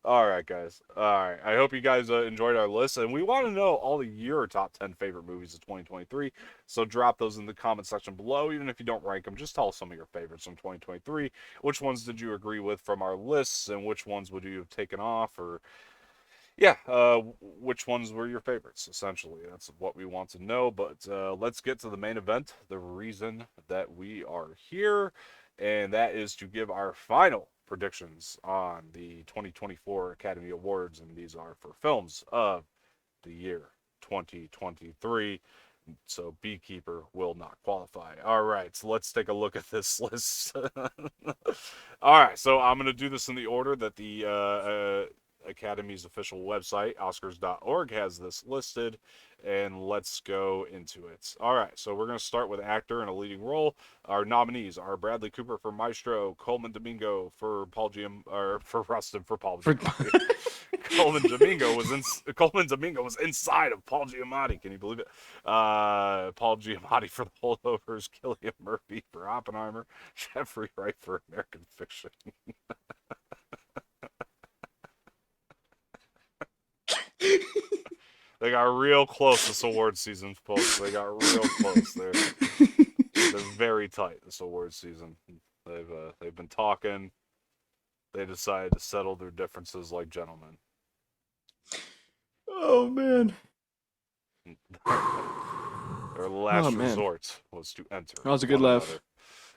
All right, guys. All right. I hope you guys enjoyed our list, and we want to know all of your top 10 favorite movies of 2023. So drop those in the comment section below. Even if you don't rank them, just tell us some of your favorites from 2023. Which ones did you agree with from our lists, and which ones would you have taken off, or yeah, which ones were your favorites? Essentially, that's what we want to know. But let's get to the main event, the reason that we are here, and that is to give our final predictions on the 2024 Academy Awards, and these are for films of the year 2023. So Beekeeper will not qualify. All right, so let's take a look at this list. All right, so I'm gonna do this in the order that the Academy's official website, OSCARS.org, has this listed, and let's go into it. All right, so we're going to start with actor in a leading role. Our nominees are Bradley Cooper for Maestro, Coleman Domingo for or for Rustin for Paul For, Giamatti. Coleman Domingo was inside of Paul Giamatti. Can you believe it? Paul Giamatti for The Holdovers, Cillian Murphy for Oppenheimer, Jeffrey Wright for American Fiction. They got real close this award season, folks. They got real close. They're very tight this award season. They've been talking. They decided to settle their differences like gentlemen. oh man. Their Oh last man. resort was to enter That was a good one laugh. another.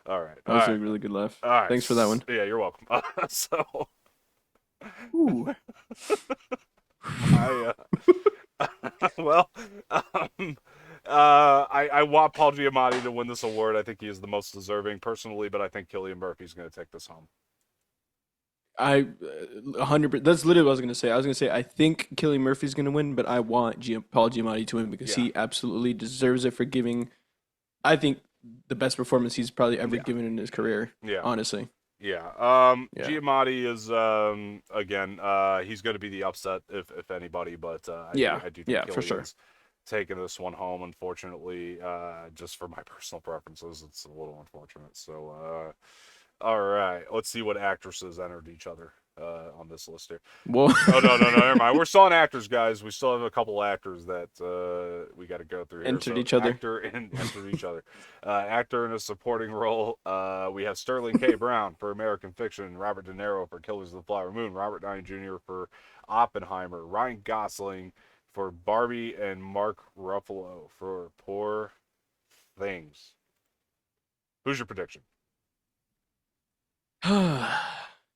All right, That all was a right, really good laugh. all right. Thanks for that one. Yeah, you're welcome. So, Ooh. I well, I want Paul Giamatti to win this award. I think he is the most deserving personally, but I think Cillian Murphy's going to take this home. I 100%. That's literally what I was gonna say. I was gonna say I think Cillian Murphy's gonna win, but I want Paul Giamatti to win because Yeah, he absolutely deserves it for giving. I think the best performance he's probably ever yeah, given in his career. yeah. Honestly, Yeah. yeah, Giamatti is again he's going to be the upset if anybody, but yeah, I do think yeah, for sure. Killian's taking this one home. Unfortunately, just for my personal preferences, it's a little unfortunate. So all right, let's see what actresses entered each other on this list here. Well, Oh no, never mind. We're still on actors, guys. We still have a couple actors that we got to go through here. entered So each other. actor and entered each other. Actor in a supporting role. We have Sterling K. Brown for American Fiction, Robert De Niro for Killers of the Flower Moon, Robert Downey Jr. for Oppenheimer, Ryan Gosling for Barbie, and Mark Ruffalo for Poor Things. Who's your prediction?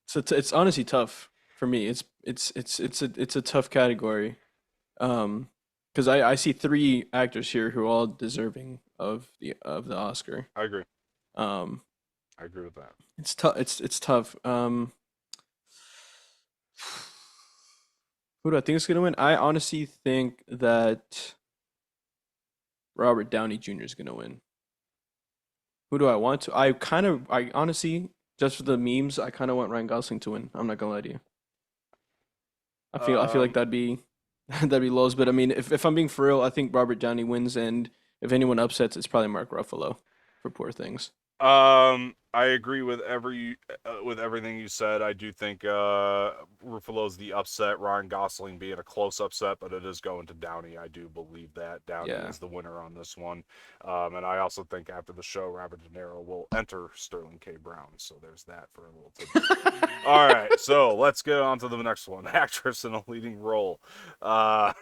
So it's honestly tough for me. It's a tough category. Because I see three actors here who are all deserving of the Oscar. I agree. Um, I agree with that. it's tough. It's tough. Who do I think is gonna win? I honestly think that Robert Downey Jr. is gonna win. Who do I want to? I honestly, just for the memes, I kind of want Ryan Gosling to win. I'm not gonna lie to you. I feel like Um, that'd be that'd be lows. But I mean, if I'm being for real, I think Robert Downey wins, and if anyone upsets, it's probably Mark Ruffalo for Poor Things. I agree with everything you said. I do think Ruffalo's the upset. Ryan Gosling being a close upset, but it is going to Downey. I do believe that Downey Yeah. is the winner on this one, and I also think after the show, Robert De Niro will enter Sterling K. Brown. So there's that for a little tidbit. All right, so let's get on to the next one. Actress in a leading role. Uh,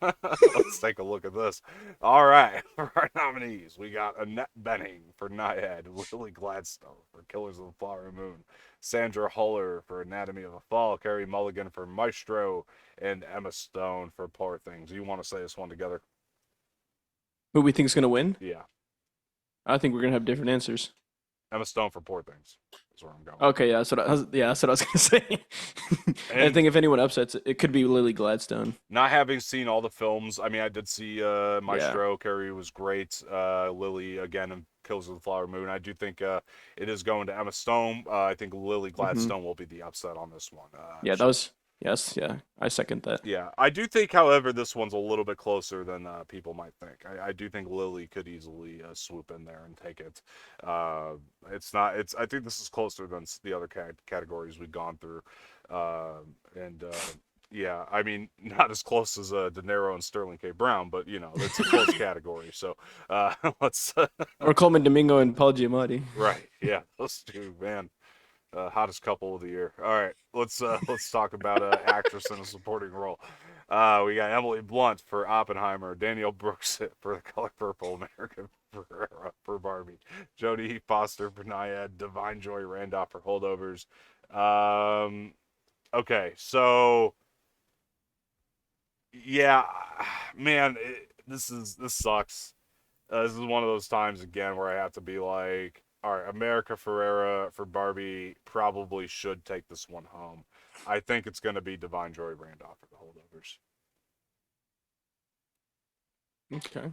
let's take a look at this. All right, for our nominees, we got Annette Bening for Naiad, Lily Gladstone for Killers of the Flower Moon, Sandra Huller for Anatomy of a Fall, Carey Mulligan for Maestro, and Emma Stone for Poor Things. You want to say this one together? Who we think is gonna win? Yeah, I think we're gonna have different answers. Emma Stone for Poor Things is where I'm going. Okay, yeah, that's what I was gonna say. I And think if anyone upsets it, it could be Lily Gladstone. not having seen all the films, I mean, I did see Yeah. Maestro. Carrie was great. Lily, again, in Kills of the Flower Moon. I do think it is going to Emma Stone. I think Lily Hmm. Gladstone will be the upset on this one. Yeah, that was yes, yeah. I second that. Yeah, I do think, however, this one's a little bit closer than people might think. I do think Lily could easily swoop in there and take it. It's not. It's. I think this is closer than the other categories we've gone through, and yeah, I mean, not as close as De Niro and Sterling K. Brown, but you know, it's a close category. So let's. Or Coleman Domingo and Paul Giamatti. Right. Yeah, those two, man. Hottest couple of the year. All right, let's talk about actress in a supporting role. We got Emily Blunt for Oppenheimer, Danielle Brooks for The Color Purple, American Ferrera for Barbie, Jodie Foster for Naiad, Divine Joy Randolph for Holdovers. Okay, so yeah, man, this sucks. This is one of those times again where I have to be like, all right, America Ferrera for Barbie probably should take this one home. I think it's going to be Divine Joy Randolph for the Holdovers. Okay.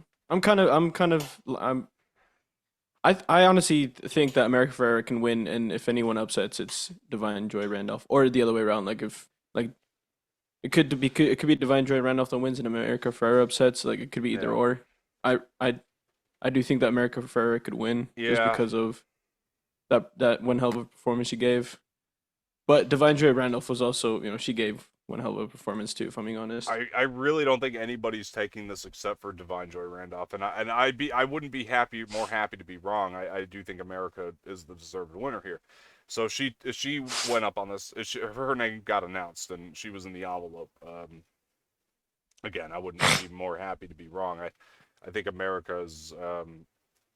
I honestly think that America Ferrera can win, and if anyone upsets, it's Divine Joy Randolph, or the other way around. Like if like it could be Divine Joy Randolph that wins, and America Ferrera upsets. Like it could be either Yeah, or. I I I do think that America Ferrera could win just yeah. because of that one hell of a performance she gave. But Divine Joy Randolph was also, she gave one hell of a performance too, if I'm being honest. I really don't think anybody's taking this except for Divine Joy Randolph, and I wouldn't be more happy to be wrong. I do think America is the deserved winner here. So she went up on this. Her name got announced, and she was in the envelope. Again, I wouldn't be more happy to be wrong. I think America is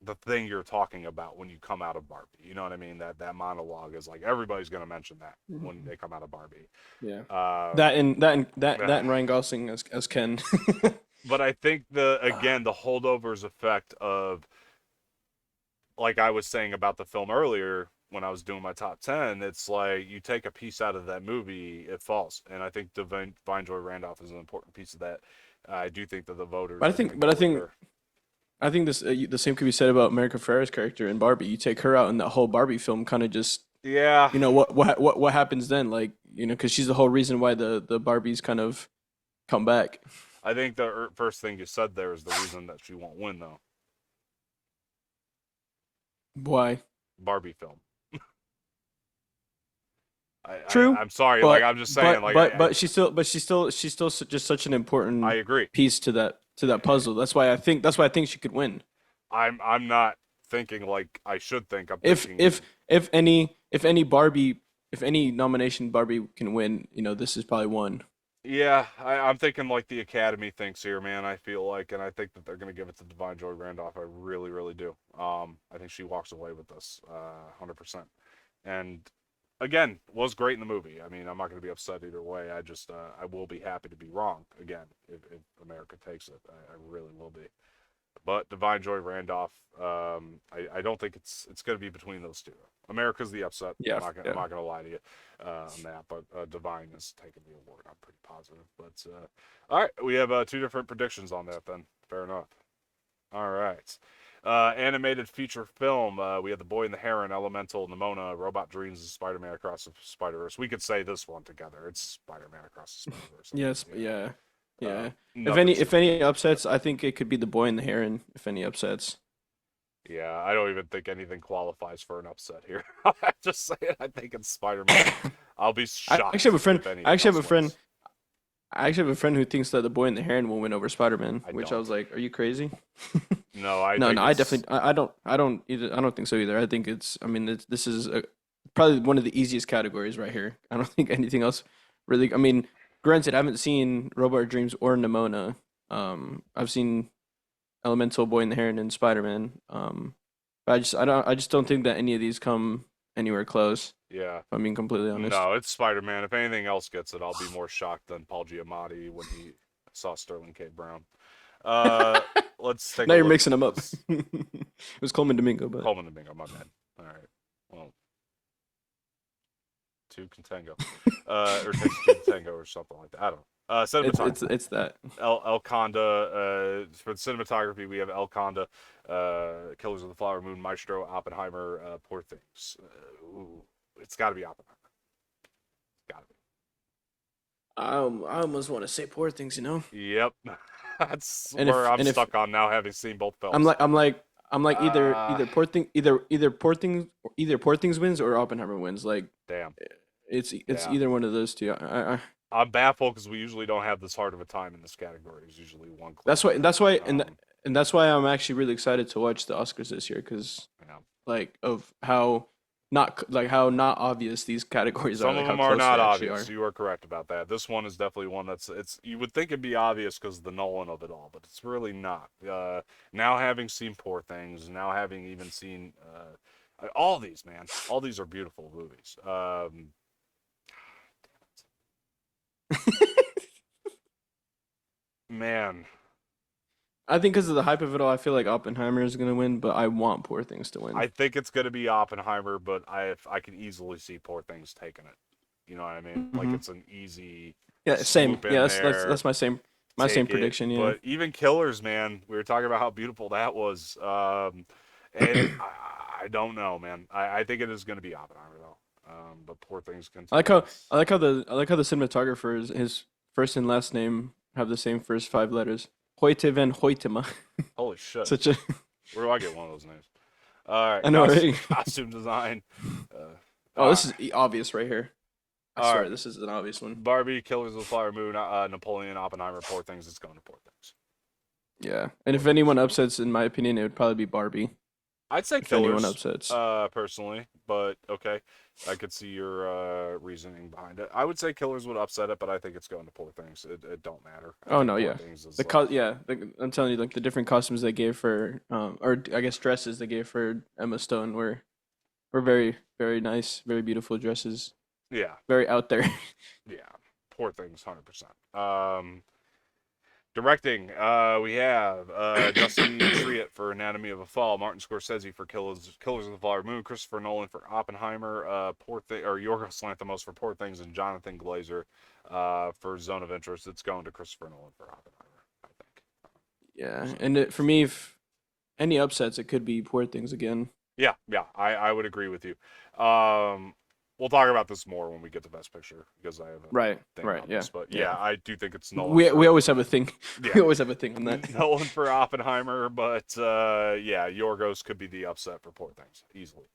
the thing you're talking about when you come out of Barbie. You know what I mean? That monologue is like everybody's gonna mention that when Mhm. they come out of Barbie. Yeah. Um, That and Ryan Gosling as Ken. but I think the holdovers effect of, like I was saying about the film earlier when I was doing my top 10, it's like you take a piece out of that movie, it falls. And I think Divine Joy Randolph is an important piece of that. I do think that the voters but I are going to think but go I with think her. I think this the same could be said about America Ferrera's character in Barbie. You take her out, and that whole Barbie film kind of just Yeah, what happens then? Like because she's the whole reason why the Barbies kind of come back. I think the first thing you said there is the reason that she won't win, though. Why? Barbie film. True, I'm sorry, like but I'm just saying, like she's still just such an I important agree. piece to that puzzle. That's why I think she could win. I'm not thinking like I should think. I'm If thinking, if if any nomination Barbie can win, this is probably one. yeah, I'm thinking like the Academy thinks here, man. I feel like, and I think that they're gonna give it to Divine Joy Randolph. I really, really do. I think she walks away with this, 100%. And again, was great in the movie. I mean, I'm not gonna be upset either way. I will be happy to be wrong again if America takes it. I really will be. But Divine Joy Randolph, I don't think it's going to be between those two. America's the upset. Yeah, I'm yeah. not going to lie to you on that. But Divine is taking the award. I'm pretty positive. But all right, we have two different predictions on that. Then fair enough. All right. Animated feature film. We have The Boy and the Heron, Elemental, Nimona, Robot Dreams, and Spider-Man Across the Spider-Verse. We could say this one together. It's Spider-Man Across the Spider-Verse. Yes, yeah, yeah. If any Nothing's if any upsets, I think it could be the boy and the heron. If any upsets, Yeah, I don't even think anything qualifies for an upset here. I'm just saying, I think it's Spider-Man. I'll be I actually have shocked a friend. if I anything actually else have a friend. wins. I actually have a friend who thinks that The Boy and the Heron will win over Spider-Man, I which I don't. was like, "Are you crazy?" No, I No, think no, I it's definitely, I don't either. I don't think so either. I think it's, I mean, this is probably one of the easiest categories right here. I don't think anything else really. I mean, granted, I haven't seen Robot Dreams or Nimona. I've seen Elemental, Boy and the Heron, and Spider-Man. But I just don't think that any of these come anywhere close. yeah. If I'm being completely honest. No, it's Spider-Man. If anything else gets it, I'll be more shocked than Paul Giamatti when he saw Sterling K. Brown. Uh, let's take Now a you're look mixing at them up. this. It was Coleman Domingo, but Coleman and Bingo, my bad. All right. Well, two Contango. Or takes two Contango or something like that. I don't know. Cinematography. it's that. El Conda. For the cinematography, we have El Conda, Killers of the Flower Moon, Maestro, Oppenheimer, Poor Things. It's got to be Oppenheimer. It's got to I almost want to say poor things, you know. be. Yep. That's And where if I'm and if stuck on now, having seen both I'm films. like Uh, either poor thing either poor things wins or Oppenheimer wins. Like damn. it's Yeah. either one of those two. I'm baffled because we usually don't have this hard of a time in this category. It's usually one clear that's why winner. and that's why I'm actually really excited to watch the Oscars this year because Yeah. like of how how not obvious these categories are, Some like of how them are close they not actually obvious. are. You are correct about that. This one is definitely one that's you would think it'd be obvious because of the Nolan of it all, but it's really not. Now having seen Poor Things, now having even seen all these, man, all these are beautiful movies. Man, I think because of the hype of it all, I feel like Oppenheimer is gonna win, but I want Poor Things to win. I think it's gonna be Oppenheimer, but I can easily see Poor Things taking it. You know what I mean? Like Hmm. it's an easy Yeah, same. swoop Yeah, in there. that's my same Take it. prediction. Yeah. But even Killers, man, we were talking about how beautiful that was. And I don't know, man. I think it is going to be Oppenheimer though. But Poor Things can take it. It's, I like how the cinematographer is his first and last name have the same first five letters. Hoyte van Hoytema. holy shit. Such a Where do I get one of those names? All right, I know, right? costume design. Uh, Oh, all this right, is obvious right here. I all swear right. this is an obvious one. Barbie, Killers of the Flower Moon, Napoleon, Oppenheimer, Poor Things. It's going to Poor Things. Yeah. And Poor if Things. anyone upsets, in my opinion, it would probably be Barbie. I'd say If anyone Killers, upsets. personally, but okay. I could see your reasoning behind it. I would say Killers would upset it, but I think it's going to Poor Things. It don't matter. I Oh think no, Poor yeah. Things is I'm telling you, like the different costumes they gave for, or I guess dresses they gave for Emma Stone were very nice, very beautiful dresses, yeah, very out there. yeah. Poor Things, 100%. Directing, we have Justin Triet for Anatomy of a Fall, Martin Scorsese for Killers of the Flower Moon, Christopher Nolan for Oppenheimer, or Yorgos Lanthimos for Poor Things, and Jonathan Glazer for Zone of Interest. It's going to Christopher Nolan for Oppenheimer, I think. Yeah, So, and for me, if any upsets, it could be Poor Things again. yeah, yeah, I would agree with you. We'll talk about this more when we get to Best Picture because I have a Right, thing right, on yeah, this. But yeah. yeah, I do think it's Nolan We for always have a thing. We yeah, always have a thing on that. Nolan for Oppenheimer, but yeah, Yorgos could be the upset for Poor Things easily.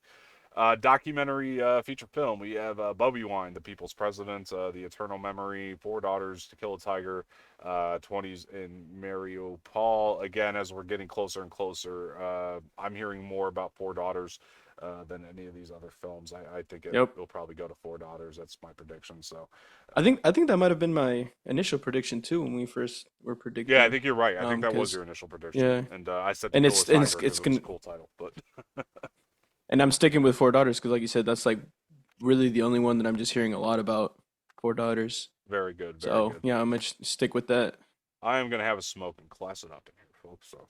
Documentary feature film. We have Bobby Wine, The People's President, The Eternal Memory, Four Daughters, To Kill a Tiger, 20s in Mario Paul. Again, as we're getting closer and closer, I'm hearing more about Four Daughters than any of these other films. I think Yep. will probably go to Four Daughters. That's my prediction. So, I think that might have been my initial prediction too when we first were yeah, I predicting. think you're right. I think that was Because your initial prediction, yeah, and I said To and Kill a Tiger because it's it was a con cool title. But and I'm sticking with Four Daughters because, like you said, that's like really the only one that I'm just hearing a lot about. Four Daughters. very good, very So good. yeah, I'm gonna stick with that. I am gonna have a smoke and class it up in here, folks. So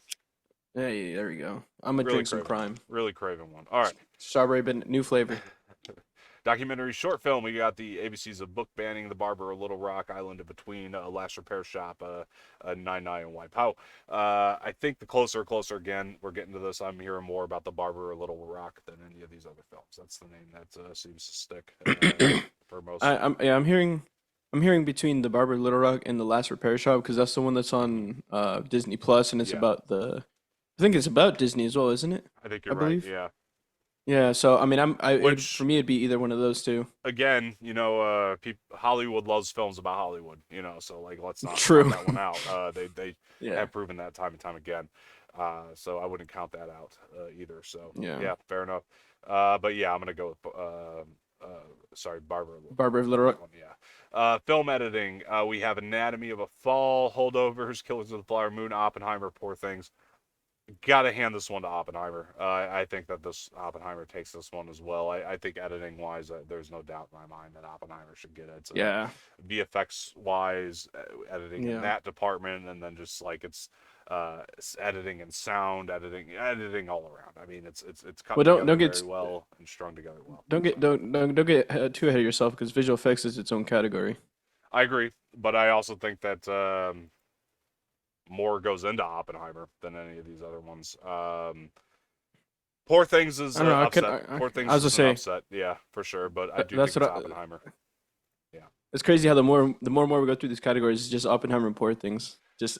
Hey, there we go. I'm gonna really drink some craving one. Prime. Really craving one. All right. Strawberry ban new flavor. Documentary short film. We got the ABC's of Book Banning, The Barber of Little Rock, Island in Between, Last Repair Shop, Nine Nine, and Wipe Out. I think the closer again we're getting to this, I'm hearing more about The Barber of Little Rock than any of these other films. That's the name that seems to stick for most. I'm hearing between the Barber of Little Rock and the Last Repair Shop because that's the one that's on Disney Plus and it's Yeah, about I think it's about Disney as well, isn't it? I think I you're right. believe. Yeah. Yeah. So I mean, for Which me, it'd be either one of those two. again, Hollywood loves films about Hollywood, so like let's not count True. that one out. They Yeah. have proven that time and time again. So I wouldn't count that out either. So Yeah. yeah, fair enough. But yeah, I'm gonna go with sorry, Barbara Barber of on Little that Rock. one. Yeah. Film editing. We have Anatomy of a Fall, Holdovers, Killers of the Flower Moon, Oppenheimer, Poor Things. Gotta hand this one to Oppenheimer. I think that this Oppenheimer takes this one as well. I think editing wise, there's no doubt in my mind that Oppenheimer should get it. Yeah. VFX wise, editing in Yeah. that department, and then just like editing and sound, editing all around. I mean, it's cut Well, don't together don't very get well and strung together well. don't So get don't get too ahead of yourself because visual effects is its own category. I agree, but I also think that more goes into Oppenheimer than any of these other ones. Poor Things is I don't know. upset. Poor I Things was gonna is an say upset, yeah, for sure. But I do that's think what it's I, Oppenheimer. Yeah, it's crazy how the more and more we go through these categories, it's just Oppenheimer and poor things. Just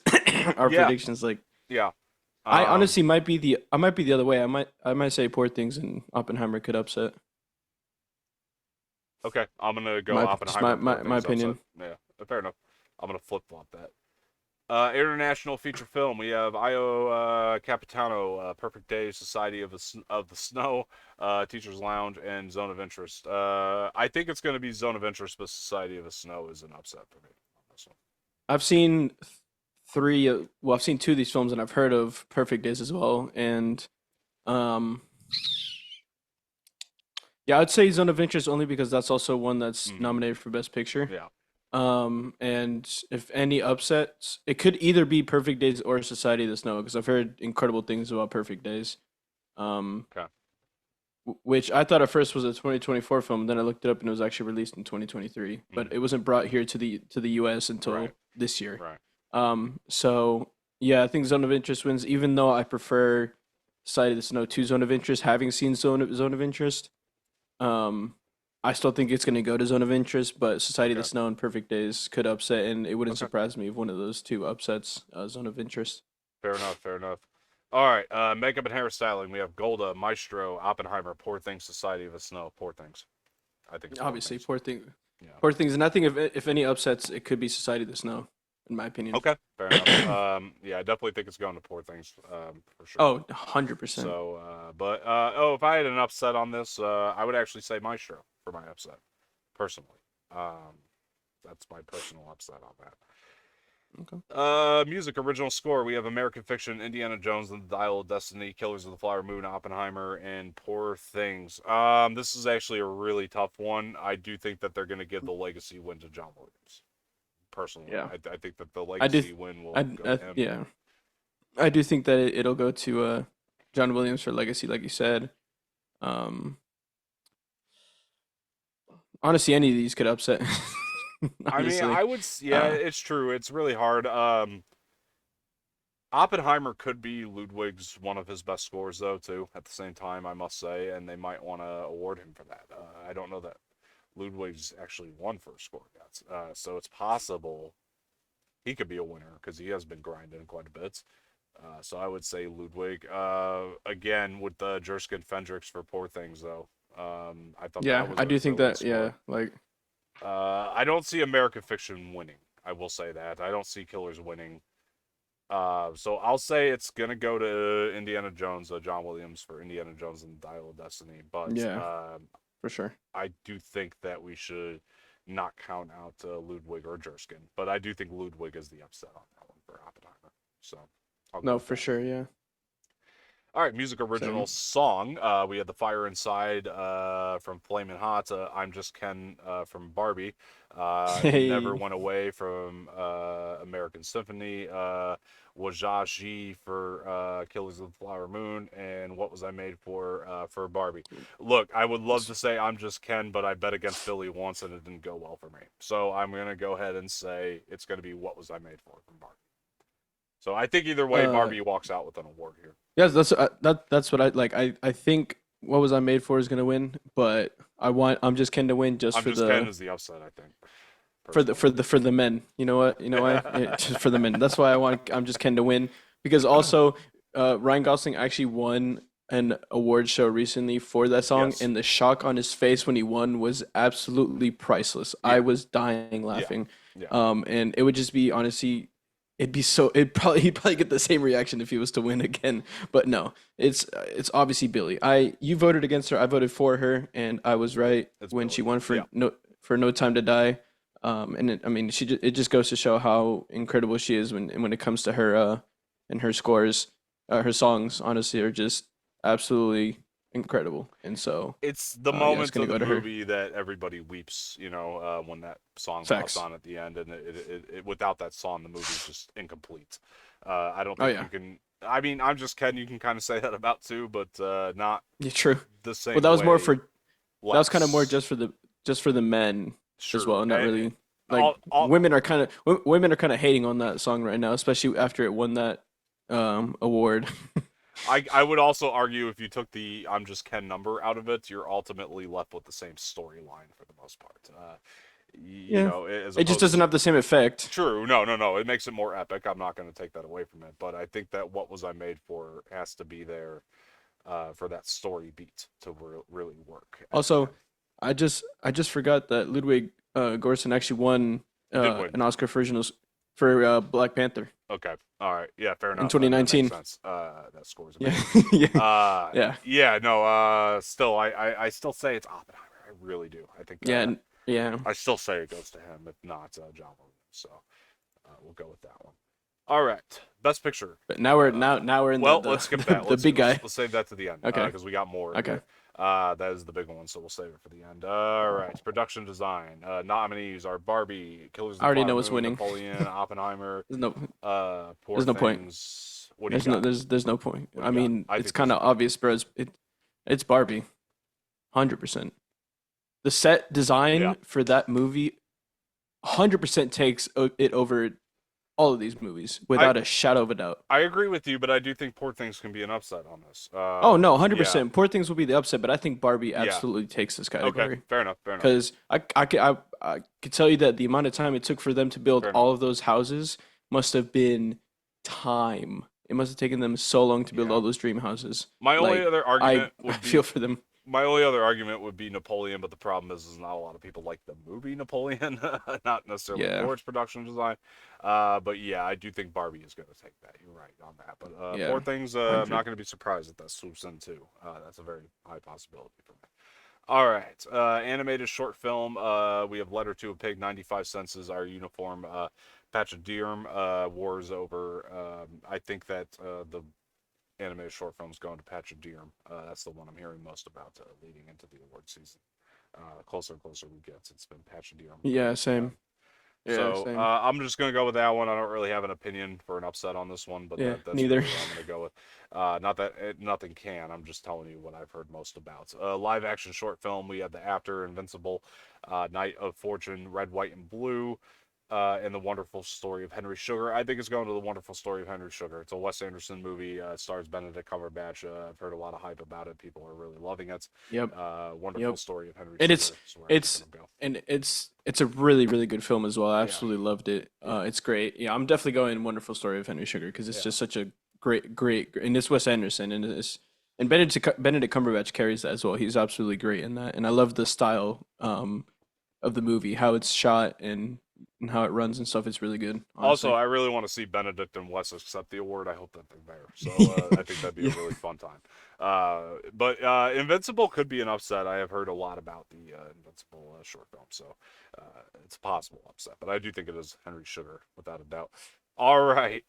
our yeah, predictions. Like yeah. I Um, honestly might be the other way. I might say poor things and Oppenheimer could upset. okay, I'm gonna go My just Oppenheimer and Poor my Things upset. opinion. Yeah, fair enough. I'm gonna flip flop that. International feature film. We have Io Capitano, Perfect Day, Society of the Snow, Teachers Lounge, and Zone of Interest. I think it's going to be Zone of Interest, but Society of the Snow is an upset for me on this one. I've seen three. Well, I've seen two of these films, and I've heard of Perfect Days as well. And um, yeah, I'd say Zone of Interest only because that's also one that's Mm-hmm. nominated for Best Picture. Yeah. And if any upsets, it could either be Perfect Days or Society of the Snow because I've heard incredible things about Perfect Days. Um, Okay. which I thought at first was a 2024 film, then I looked it up and it was actually released in 2023, but Mm. it wasn't brought here to the US until Right. this year. Right. So yeah, I think Zone of Interest wins, even though I prefer Society of the Snow to Zone of Interest, having seen Zone of Interest. Um, I still think it's going to go to Zone of Interest, but Society of the Okay. Snow and Perfect Days could upset, and it wouldn't Okay. surprise me if one of those two upsets Zone of Interest. Fair enough. Fair enough. All right. Makeup and hairstyling. We have Golda, Maestro, Oppenheimer, Poor Things, Society of the Snow. Poor Things. I think it's Poor Obviously, Things. Yeah. poor things, and I think if any upsets, it could be Society of the Snow, in my opinion. Okay. Fair enough. Yeah, I definitely think it's going to Poor Things. For sure. Oh, 100%. So, if I had an upset on this, I would actually say Maestro for my upset, personally. Um, that's my personal upset on that. Okay. Music original score. We have American Fiction, Indiana Jones and the Dial of Destiny, Killers of the Flower Moon, Oppenheimer, and Poor Things. This is actually a really tough one. I do think that they're going to give the legacy win to John Williams. Personally, Yeah. I think that the I do. legacy win will go to him. Yeah. I do think that it'll go to John Williams for legacy, like you said. Um, honestly, any of these could upset. I mean, Honestly, yeah, uh, it's true. It's really hard. Oppenheimer could be Ludwig's one of his best scores, though, too, at the same time, I must say, and they might want to award him for that. I don't know that Ludwig's actually won for a score yet, so it's possible he could be a winner because he has been grinding quite a bit. So I would say Ludwig. Again, with the Jerskin Fendrix for Poor Things, though. I thought yeah, that was I do a think really that. score. Yeah, like I don't see American Fiction winning. I will say that. I don't see Killers winning. So I'll say it's gonna go to Indiana Jones, John Williams for Indiana Jones and the Dial of Destiny. But yeah, for sure. I do think that we should not count out Ludwig or Jerskin. But I do think Ludwig is the upset on that one for Oppenheimer. So I'll go No, with for that. sure. Yeah, All right, music original same. song. We had The Fire Inside from Flamin' Hot. I'm Just Ken from Barbie. Never Hey, Went Away from American Symphony. Wajaji for Killers of the Flower Moon. And What Was I Made for Barbie. Look, I would love to say I'm Just Ken, but I bet against Billy once and it didn't go well for me. So I'm going to go ahead and say it's going to be What Was I Made for from Barbie. So I think either way, uh, Barbie walks out with an award here. yes, that's what I like. I think what was I made for is gonna win, but I'm just Ken to win just I'm for just Ken the is the upset, I think, for the personally. for the for the men. You know what? You know why? Just for the men. That's why I'm just Ken to win because also Ryan Gosling actually won an award show recently for that song, Yes. and the shock on his face when he won was absolutely priceless. I Yeah. was dying Yeah. laughing. Yeah. And it would just be honestly, it'd be so it probably he'd probably get the same reaction if he was to win again. But no, it's obviously Billie. You voted against her, I voted for her, and I was right It's when she Billy. won Yeah. for No Time to Die. I mean, it just goes to show how incredible she is when it comes to her and her scores. Her songs honestly are just absolutely incredible, and so It's the yeah, it's moments gonna of the go to her. movie that everybody weeps, when that song pops Facts. on at the end, and without that song, the movie's just incomplete. I don't Oh think yeah, you can. I mean, I'm just kidding. You can kind of say that about too, but not yeah, true. the Well, same that was more way. for that was kind of more Less just for the men as sure, well, not really like all women are kind of hating on that song right now, especially after it won that award. I would also argue if you took the "I'm just Ken" number out of it, you're ultimately left with the same storyline for the most part. Yeah, As it just opposed doesn't to have the same effect. true, no, it makes it more epic. I'm not going to take that away from it, but I think that "What Was I Made For" has to be there for that story beat to really work at the Also, end. I just forgot that Ludwig Göransson actually won He did win. an Oscar for Black Panther Okay, all right, yeah, fair in enough. That makes 2019. sense. That score's Yeah, amazing. yeah, yeah, Yeah, no. Still, I still say it's Oppenheimer. I really do. I think yeah, yeah. I still say it goes to him, if not John Williams. So we'll go with that one. All right, Best Picture. But now we're in Well, let's skip that. the big guy. Let's save that to the end Okay, because we got more in okay. here. That is the big one, so we'll save it for the end. All right, production design nominees are Barbie, Killers of I the already Flower know what's Moon, winning. Napoleon, Oppenheimer, There's no Poor there's no point. Things. What do you got? There's no point. What do I you got? mean, I it's think there's kind a of point. obvious, bro. It's Barbie, 100%. The set Yeah, design for that movie, 100% takes it over all of these movies I without a shadow of a doubt. I agree with you, but I do think Poor Things can be an upset on this. Oh no, Yeah, 100%. Poor Things will be the upset, but I think Barbie yeah. absolutely takes this Okay, category fair enough, fair enough, because I could tell you that the amount of time it took for them to build fair enough. all of those houses must have been time. It must have taken them so long to build Yeah. all those dream houses. My only Like other argument I would feel be for them. My only other argument would be Napoleon, but the problem is not a lot of people like the movie Napoleon, not necessarily Yeah, for its production design. But yeah, I do think Barbie is going to take that. You're right on that. But yeah, Poor Things, I'm 100. not going to be surprised if that swoops in too. That's a very high possibility for me. All right, animated short film. We have Letter to a Pig. 95 cents is our uniform. Patch of Deerm. Wars over. I think that the animated short films going to Patch of Deer. That's the one I'm hearing most about leading into the award season. Closer and closer we get, it's been Patch of Deer. Yeah, Yeah. same. Yeah, So same. I'm just gonna go with that one. I don't really have an opinion for an upset on this one, but Yeah, that's neither. really what I'm gonna go with. Not that nothing can. I'm just telling you what I've heard most about. Live action short film. We had The After, Invincible, Night of Fortune, Red, White, and Blue. And The Wonderful Story of Henry Sugar. I think it's going to The Wonderful Story of Henry Sugar. It's a Wes Anderson movie. Stars Benedict Cumberbatch. I've heard a lot of hype about it. People are really loving it. Yep, Wonderful yep. Story of Henry And Sugar is where I'm it's going to go. and it's a really really good film as well. I Yeah, absolutely loved it. yeah, It's great. Yeah, I'm definitely going Wonderful Story of Henry Sugar because it's yeah. just such a great and it's Wes Anderson and Benedict Cumberbatch carries that as well. He's absolutely great in that, and I love the style of the movie, how it's shot and how it runs and stuff. It's really good, Also, honestly. I really want to see Benedict and Wes accept the award. I hope that they're there. So I think that'd be a Yeah. really fun time. But Invincible could be an upset. I have heard a lot about the Invincible short film, so it's a possible upset. But I do think it is Henry Sugar, without a doubt. All right,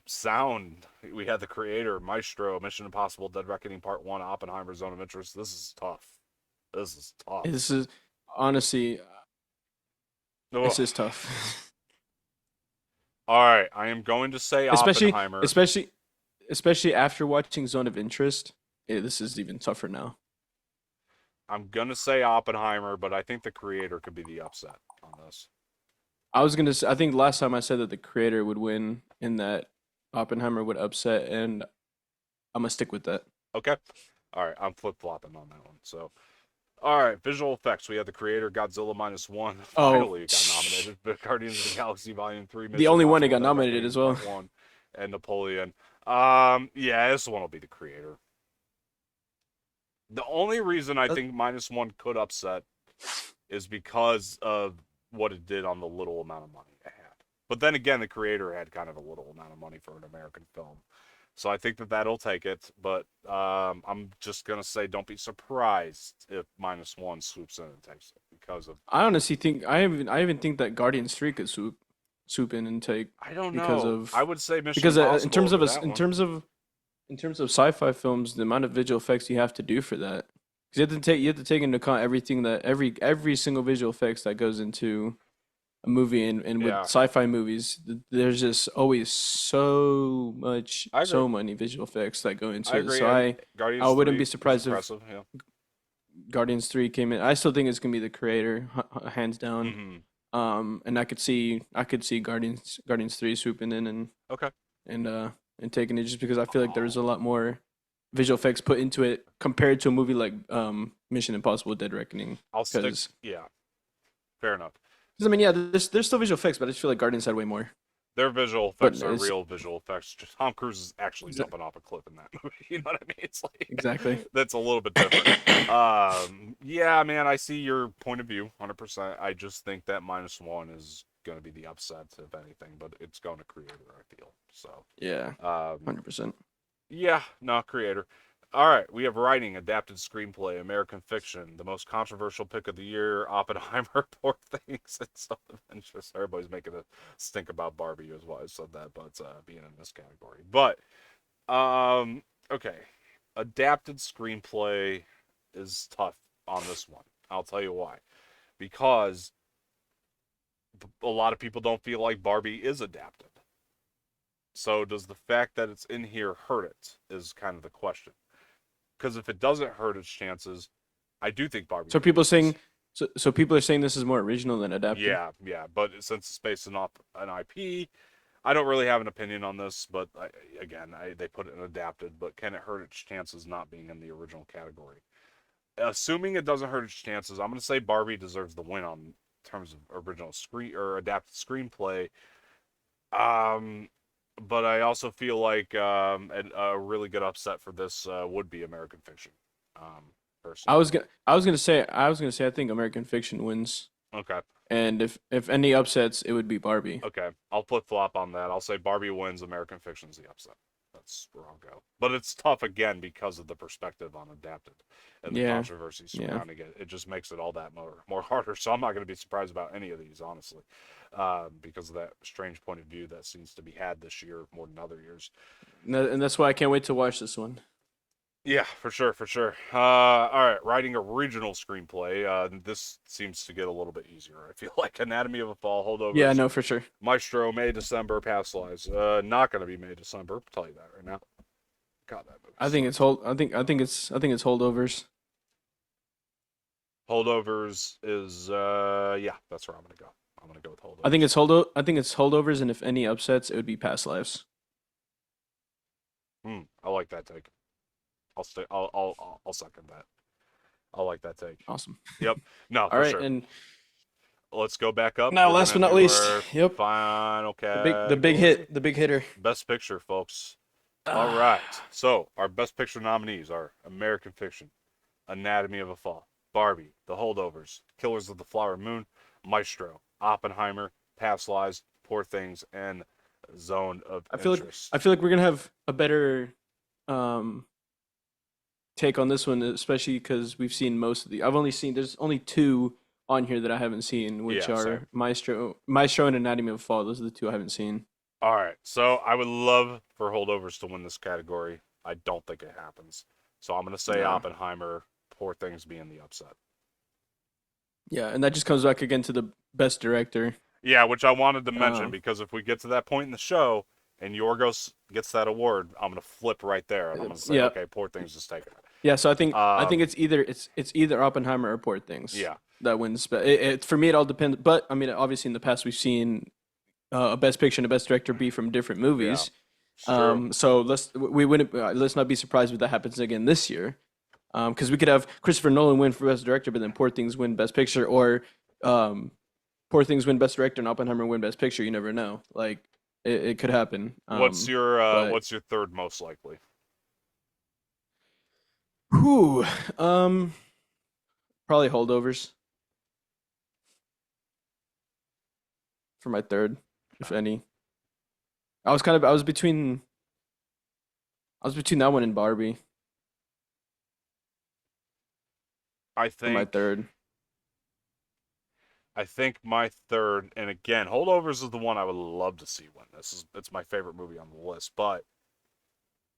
sound. We had the creator, Maestro, Mission Impossible, Dead Reckoning Part One, Oppenheimer, Zone of Interest. This is tough. This is tough. This is honestly, Ugh. this is tough. All right, I am going to say especially Oppenheimer. especially especially after watching Zone of Interest. This is even tougher now. I'm gonna say Oppenheimer, but I think the creator could be the upset on this. I think last time I said that the creator would win and that Oppenheimer would upset, and I'm gonna stick with that. Okay. All right, I'm flip flopping on that one. So, all right, visual effects. We had the creator, Godzilla minus one. Oh, Finally got nominated. But Guardians of the Galaxy Volume 3, the Mission only one that Impossible, got Dead nominated Reckoning as well. Part 1, and Napoleon. Yeah, this one will be the creator. The only reason I Uh, think -1 could upset is because of what it did on the little amount of money it had. But then again, the creator had kind of a little amount of money for an American film. So I think that that'll take it. But I'm just going to say don't be surprised if -1 swoops in and takes it because of. I honestly think I even think that Guardians 3 could swoop in and take I don't because know. I of would say Mission because Impossible over that one. in terms of sci-fi films, the amount of visual effects you have to do for that. Because you have to take into account everything that every single visual effects that goes into a movie, and with Yeah, sci-fi movies, there's just always I agree. so many visual effects that go I into it. agree. So And I Guardians wouldn't be 3 was surprised if impressive. Yeah. Guardians 3 came in. I still think it's gonna be the creator, hands down. Hmm. And I could see Guardians 3 swooping in Okay. and uh and taking it, just because I feel like there was a lot more visual effects put into it compared to a movie like Mission Impossible: Dead Reckoning. I'll stick. Because Yeah. Fair enough. I mean, yeah, there's still visual effects, but I just feel like Guardians had way more. Their visual But effects are it's real visual effects. Just Tom Cruise is actually exa- jumping off a cliff in that movie. You know what I mean? It's like exactly. that's a little bit different. Yeah, man, I see your point of view, 100%. I just think that -1 is going to be the upset, if anything, but it's going to creator, I feel. So, Yeah, um, 100%. yeah, no, creator. All right, we have writing, adapted screenplay, American fiction, the most controversial pick of the year, Oppenheimer, Poor Things, and Zone of Interest. Everybody's making a stink about Barbie, is why I said that, but being in this category. But, okay, adapted screenplay is tough on this one. I'll tell you why. Because a lot of people don't feel like Barbie is adapted. So does the fact that it's in here hurt it? Is kind of the question. Because if it doesn't hurt its chances, I do think Barbie So people are wins. saying so people are saying this is more original than adapted. Yeah, yeah. But since it's based on an IP, I don't really have an opinion on this. But they put it in adapted. But can it hurt its chances not being in the original category? Assuming it doesn't hurt its chances, I'm going to say Barbie deserves the win on terms of original screen or adapted screenplay. Um, but I also feel like a really good upset for this would be American Fiction. Personally. I was gonna say I think American Fiction wins, Okay. and if any upsets, it would be Barbie. Okay. I'll flip flop on that. I'll say Barbie wins. American Fiction's the upset. That's where I'll go. But it's tough again because of the perspective on adapted and the Yeah, controversy yeah. surrounding it. It just makes it all that more harder. So I'm not going to be surprised about any of these, honestly, because of that strange point of view that seems to be had this year more than other years. And that's why I can't wait to watch this one. Yeah, for sure, for sure. All right, writing a regional screenplay. This seems to get a little bit easier. I feel like Anatomy of a Fall, Yeah, Holdovers, no, for sure. Maestro, May, December, Past Lives. Not gonna be May, December. I'll tell you that right now. God, that movie I think it's sucked. hold. I think it's holdovers. Holdovers is yeah, that's where I'm gonna go. I'm gonna go with I think Holdovers. it's holdo. I think it's holdovers, and if any upsets, it would be past lives. I like that take. I'll stay. I'll second that. I like that take. Awesome. Yep. No, All for right, sure. and Let's go back up. now We're last gonna but not do least, our yep, final the big category. hit, the big hitter. Best Picture, folks. All Ah, right. So our Best Picture nominees are American Fiction, Anatomy of a Fall, Barbie, The Holdovers, Killers of the Flower Moon, Maestro, Oppenheimer, Past Lives, Poor Things, and Zone of I feel like I Interest. feel like we're gonna have a better um take on this one, especially because we've seen most of the. There's only two on here that I haven't seen, which Yeah, same. are Maestro and Anatomy of a Fall. Those are the two I haven't seen. All right. So I would love for Holdovers to win this category. I don't think it happens. So I'm going to say No. Oppenheimer, Poor Things being the upset. Yeah, and that just comes back again to the best director. Yeah, which I wanted to mention Um, because if we get to that point in the show and Yorgos gets that award, I'm gonna flip right there and I'm gonna say, yeah, okay, Poor Things is taking it. yeah. So I think Um, it's either Oppenheimer or Poor Things yeah, that wins. But for me, it all depends. But I mean, obviously, in the past, we've seen a best picture and a best director be from different yeah, movies. it's true. So let's not be surprised if that happens again this year. Because we could have Christopher Nolan win for best director, but then Poor Things win best picture, or um, Poor Things win best director and Oppenheimer win best picture. You never know. Like, it could happen. But what's your third most likely? whew, um, probably holdovers for my third, if Okay. any. I was between that one and Barbie I for my think third. I think my third, and again, Holdovers is the one I would love to see win. It's my favorite movie on the list. But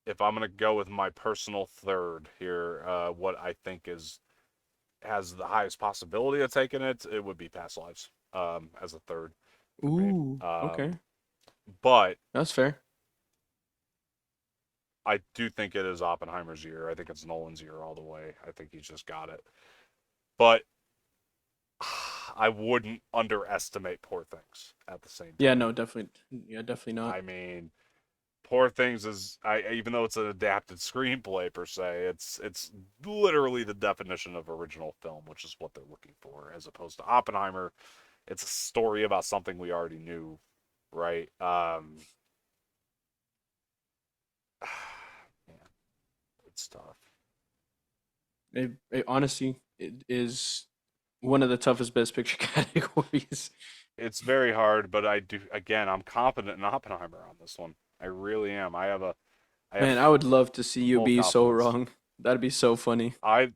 if I'm gonna go with my personal third here, what I think is has the highest possibility of taking it, it would be Past Lives, as a third for me. Ooh, okay, But that's fair. I do think it is Oppenheimer's year. I think it's Nolan's year all the way. I think he's just got it. But I wouldn't underestimate Poor Things at the same Yeah, time. no, definitely. Yeah, definitely not. I mean, Poor Things is even though it's an adapted screenplay per se, it's literally the definition of original film, which is what they're looking for, as opposed to Oppenheimer. It's a story about something we already knew, right? Man, it's tough. Honestly, it is one of the toughest Best Picture categories. It's very hard, but I do again. I'm confident in Oppenheimer on this one. I really am. I have Man, I would love to see you full be so confidence. wrong. That'd be so funny. I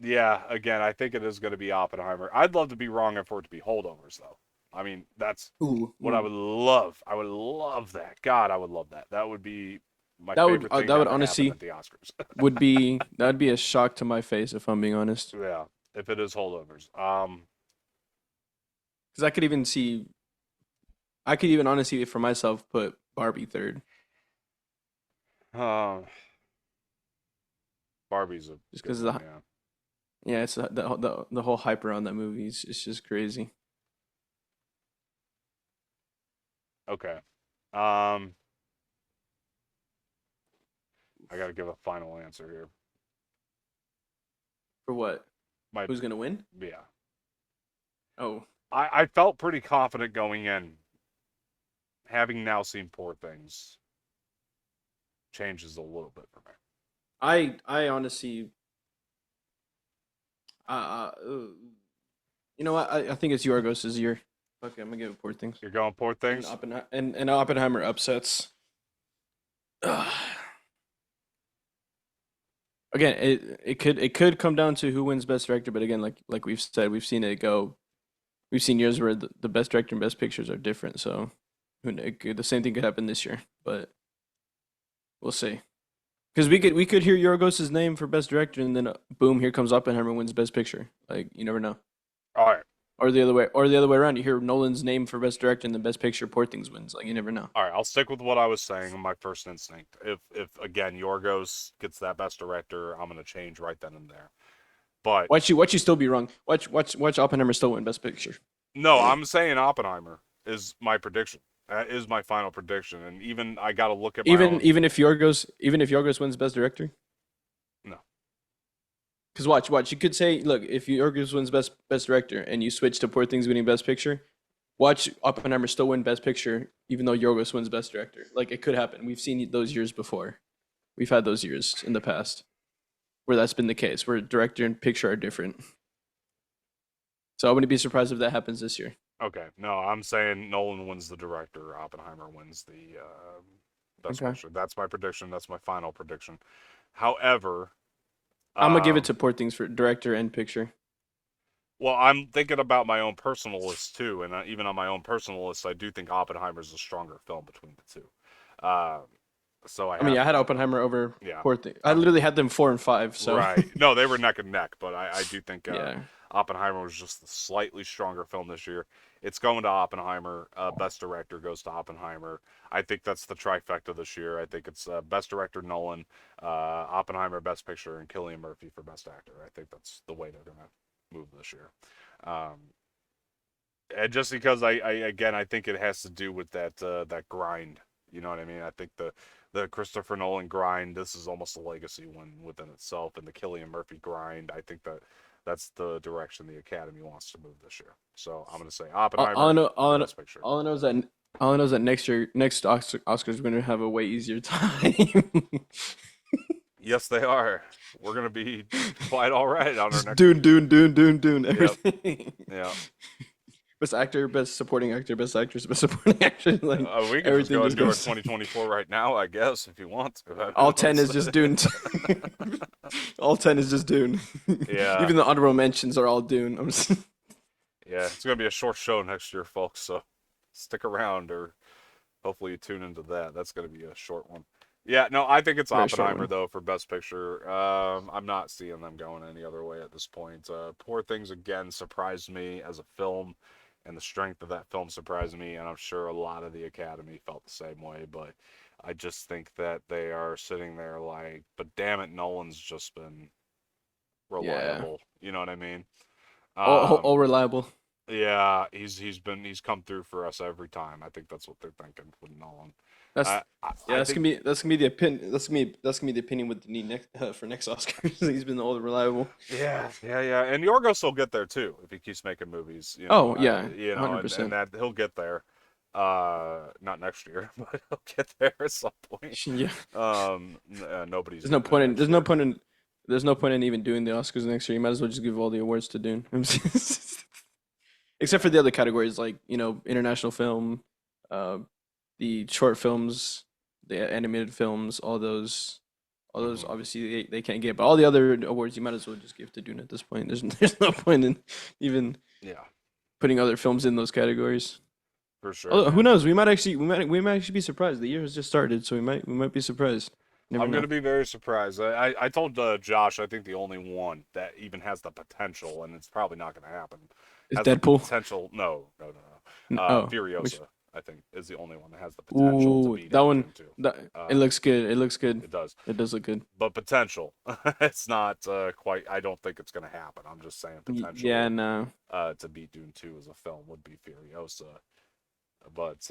Yeah, again, I think it is going to be Oppenheimer. I'd love to be wrong and for it to be Holdovers though. I mean, that's Ooh, what I ooh. would love. I would love that. God, I would love that. That would be my That would favorite thing that to would ever happen honestly at the Oscars. that'd be a shock to my face if I'm being honest. Yeah, if it is Holdovers. Because I could even honestly for myself put Barbie third, uh Barbie's a just good because one, yeah. yeah, it's the whole hype around that movie is it's just crazy. Okay. I got to give a final answer here. For what? My Who's gonna win? Yeah. Oh, I felt pretty confident going in. Having now seen Poor Things changes a little bit for me. I honestly, you know what? I think it's Yorgos' year. Okay, I'm gonna give it Poor Things. You're going Poor And Things? Oppenheimer upsets. Ugh. Again, it could come down to who wins Best Director, but again, like we've said, we've seen it go. We've seen years where the Best Director and Best Pictures are different. So, the same thing could happen this year, but we'll see. Because we could hear Yorgos' name for Best Director, and then boom, here comes Oppenheimer wins Best Picture. Like you never know. All right. Or the other way around. You hear Nolan's name for Best Director, and then Best Picture, Poor Things wins. Like you never know. All right, I'll stick with what I was saying in my first instinct. If again Yorgos gets that best director, I'm gonna change right then and there. But Watch you still be wrong. Watch Oppenheimer still win Best Picture. no, I'm saying Oppenheimer is my prediction. That is my final prediction. And even I got to look at my Even own. even if Yorgos wins Best Director. No. Because watch. You could say, look, if Yorgos wins Best Director, and you switch to Poor Things winning Best Picture, watch Oppenheimer still win Best Picture, even though Yorgos wins Best Director. Like it could happen. We've seen those years before. We've had those years in the past where that's been the case, where director and picture are different. So I wouldn't be surprised if that happens this year. Okay. No, I'm saying Nolan wins the director. Oppenheimer wins the best Okay. picture. That's my prediction. That's my final prediction. However, I'm gonna give it um, to Poor Things for director and picture. well, I'm thinking about my own personal list too, and even on my own personal list, I do think Oppenheimer's a stronger film between the two. Uh, so I I mean, have, I had Oppenheimer over yeah, Poor Things. I uh, literally had them 4 and 5. So right. No, they were neck and neck, but I do think yeah. Oppenheimer was just the slightly stronger film this year. It's going to Oppenheimer. Best director goes to Oppenheimer. I think that's the trifecta this year. I think it's best director Nolan, Oppenheimer best picture, and Cillian Murphy for best actor. I think that's the way they're gonna move this year. Um, and just because I again I think it has to do with that grind. You know what I mean? I think the Christopher Nolan grind. This is almost a legacy one within itself, and the Cillian Murphy grind. I think that's the direction the Academy wants to move this year. So I'm gonna say All I Oppenheimer know, all for I know, Best Picture. all I know is that All I know is that next Oscars, we're gonna have a way easier time. Yes, they are. We're gonna be quite all right on our Just next Dune, movie. Dune, Dune, Dune, Dune, Yep. everything. Yeah. Best actor, best supporting actor, best actress, best supporting actor. Like We could just everything go just and do our goes. 2024 right now, I guess, if you want to. I All mean, 10 is just Dune. All 10 is just Dune. yeah, Even the honorable mentions are all Dune. I'm just yeah. It's gonna be a short show next year, folks. So stick around, or hopefully you tune into that. That's gonna be a short one. Yeah, no, I think it's very short Oppenheimer one. though for Best Picture. I'm not seeing them going any other way at this point. Poor Things again surprised me as a film, and the strength of that film surprised me, and I'm sure a lot of the Academy felt the same way. But I just think that they are sitting there like, but damn it, Nolan's just been Yeah. reliable. You know what I mean? All Um, reliable. yeah, he's come through for us every time. I think that's what they're thinking with Nolan. That's I yeah. think That's gonna be the opinion. That's gonna be the opinion with the need next for next Oscars. He's been all reliable. yeah, and Yorgos will get there too if he keeps making movies. Oh yeah, And 100%. that he'll get there. Not next year, but he'll get there at some point. Yeah. Nobody's There's no doing it point in. next year. There's no point in even doing the Oscars next year. You might as well just give all the awards to Dune. Except for the other categories like international film, uh, the short films, the animated films, all those Hmm. obviously they can't get. But all the other awards you might as well just give to Dune at this point. There's no point in even Yeah, putting other films in those categories. for sure, Although who man. knows? We might actually be surprised. The year has just started, so we might be surprised. Never I'm know. gonna be very surprised. I told Josh I think the only one that even has the potential, and it's probably not gonna happen, Is has the Deadpool? potential. No. Oh, which Furiosa, I think, is the only one that has the potential to ooh, beat that out one. Dune 2. That it Uh, looks good. It looks good. it does, It does look good. but potential. It's not quite. I don't think it's gonna happen. I'm just saying Yeah, potentially no. to beat Dune 2 as a film would be Furiosa. But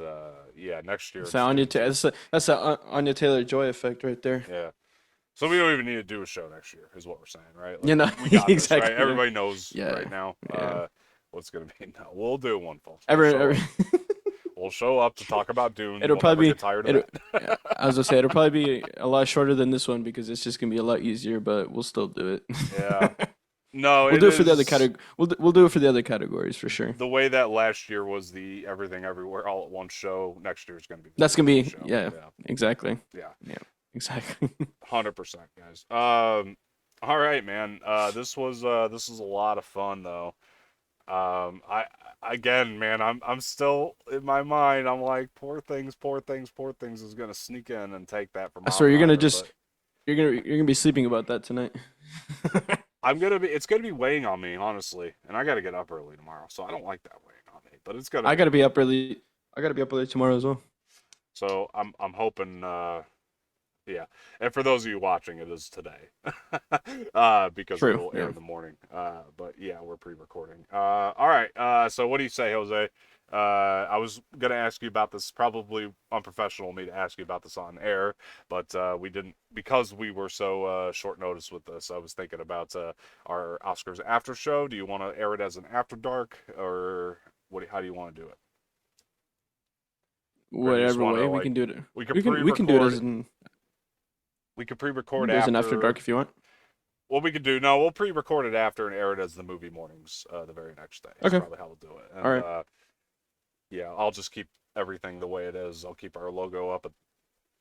yeah, next year So it's Dune 2. That's a Anya Taylor Joy effect right there. Yeah. So we don't even need to do a show next year, is what we're saying, right? You Like know, we got this, right? exactly. Yeah, Everybody knows yeah, right now yeah. what's gonna be. No, we'll do one, folks. We'll show Every up. We'll show up to talk about Dune, and it'll we'll never probably get tired of it. that. As I say, it'll probably be a lot shorter than this one because it's just gonna be a lot easier. But we'll still do Yeah. it. No, We'll it do it for the other is category. We'll do it for the other categories for sure. the way that last year was the Everything Everywhere All at Once show. Next year is gonna be the That's Dune gonna 2 be show. yeah, Yeah. exactly. Yeah. Yeah, exactly. 100%, guys. All right, man. This was a lot of fun though. I again, man, I'm still in my mind. I'm like, poor things is gonna sneak in and take that from I swear Oppenheimer. But you're gonna be sleeping about that tonight. it's gonna be weighing on me, honestly. And I gotta get up early tomorrow, so I don't like that weighing on me. But it's gonna I be. gotta be up early. I gotta be up early tomorrow as well. So I'm hoping. Yeah, and for those of you watching, it is today, because True. it'll air Yeah. in the morning. But yeah, we're pre-recording. All right. So what do you say, Jose? I was gonna ask you about this. Probably unprofessional of me to ask you about this on air, but we didn't because we were so short notice with this. I was thinking about our Oscars after show. Do you want to air it as an after dark, or how do you want to do it? Or do you just Whatever want to way we like can do it. we could We can do it pre-record? we We could can pre-record do it as an after after. dark if you want. What we could do, no, we'll pre-record it after and air it as the movie mornings the very next day. Is Okay. probably how we'll do it. All And right. yeah, I'll just keep everything the way it is. I'll keep our logo up at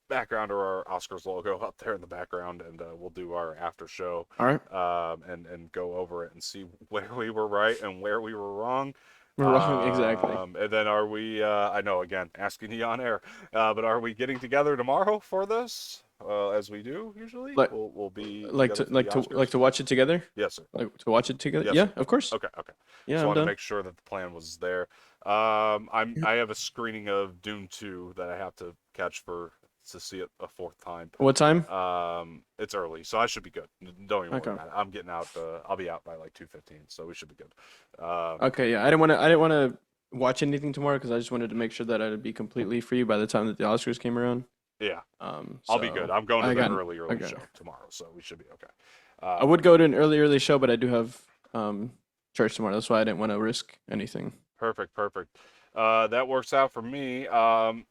background or our Oscars logo up there in the background, and we'll do our after show All right. and go over it and see where we were right and where we were wrong. We're wrong. Exactly. And then are we? I know again, asking you on air, but are we getting together tomorrow for this? As we do usually, Like we'll be together for the like Oscars. to watch it together. Yes, sir. Like to watch it together. Yes, Yeah, sir. of course. Okay. Yeah, Just I'm wanted to done. make sure that the plan was there. I have a screening of Dune 2 that I have to catch for to see it a fourth time. What time? It's early, so I should be good. Don't even worry Okay. about it. I'm getting out. I'll be out by like 2:15, so we should be good. Okay. Yeah, I didn't want to watch anything tomorrow because I just wanted to make sure that I'd be completely free by the time that the Oscars came around. Yeah, I'll be good. So I'm going to I the got I early got. show tomorrow, so we should be okay. I would go to an early show, but I do have church tomorrow. That's why I didn't want to risk anything. Perfect. That works out for me.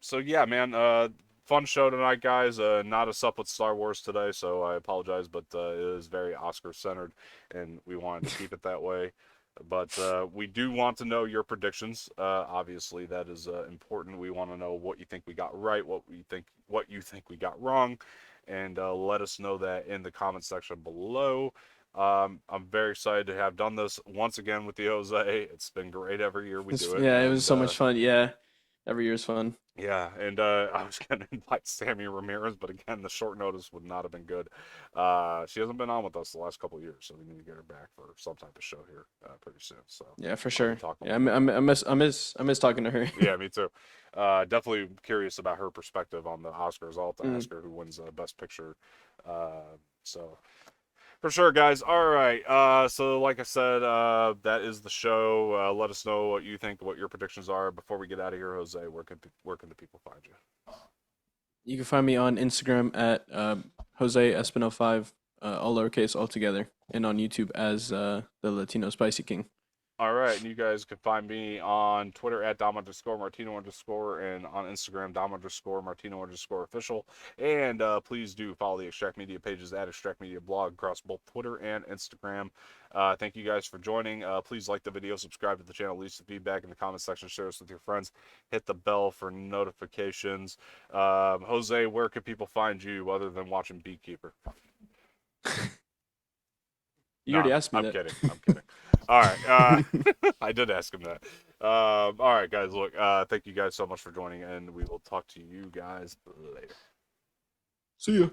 So yeah, man. Fun show tonight, guys. Not us up with Star Wars today, so I apologize, but it is very Oscar centered, and we wanted to keep it that way. But we do want to know your predictions. Obviously, that is important. We want to know what you think we got right, what you think we got wrong, and let us know that in the comment section below. I'm very excited to have done this once again with the Jose. It's been great every year we do it, Yeah, it was and so much fun. Yeah, every year's fun. yeah, and I was gonna invite Sammy Ramirez, but again, the short notice would not have been good. She hasn't been on with us the last couple of years, so we need to get her back for some type of show here pretty soon. So Yeah, for I'll be sure. talking Yeah, with her. I miss talking to her. Yeah, me too. Definitely curious about her perspective on the Oscars. I'll have to Mm. ask her who wins Best Picture. So for sure, guys. All right. So like I said, that is the show. Let us know what you think, what your predictions are. Before we get out of here, Jose, where can the people find you? You can find me on Instagram at Jose Espinal5, all lowercase, all together, and on YouTube as the Latino Spicy King. All right, and you guys can find me on Twitter at Dom_Martino_ and on Instagram Dom_Martino_official. And please do follow the Extract Media pages at Extract Media Blog across both Twitter and Instagram. Thank you guys for joining. Please like the video, subscribe to the channel, leave some feedback in the comment section, share us with your friends, hit the bell for notifications. Jose, where can people find you other than watching Beekeeper? You No, already I'm, asked me I'm that. kidding. I'm kidding. All right. I did ask him that. All right, guys. Look, thank you guys so much for joining, and we will talk to you guys later. See ya.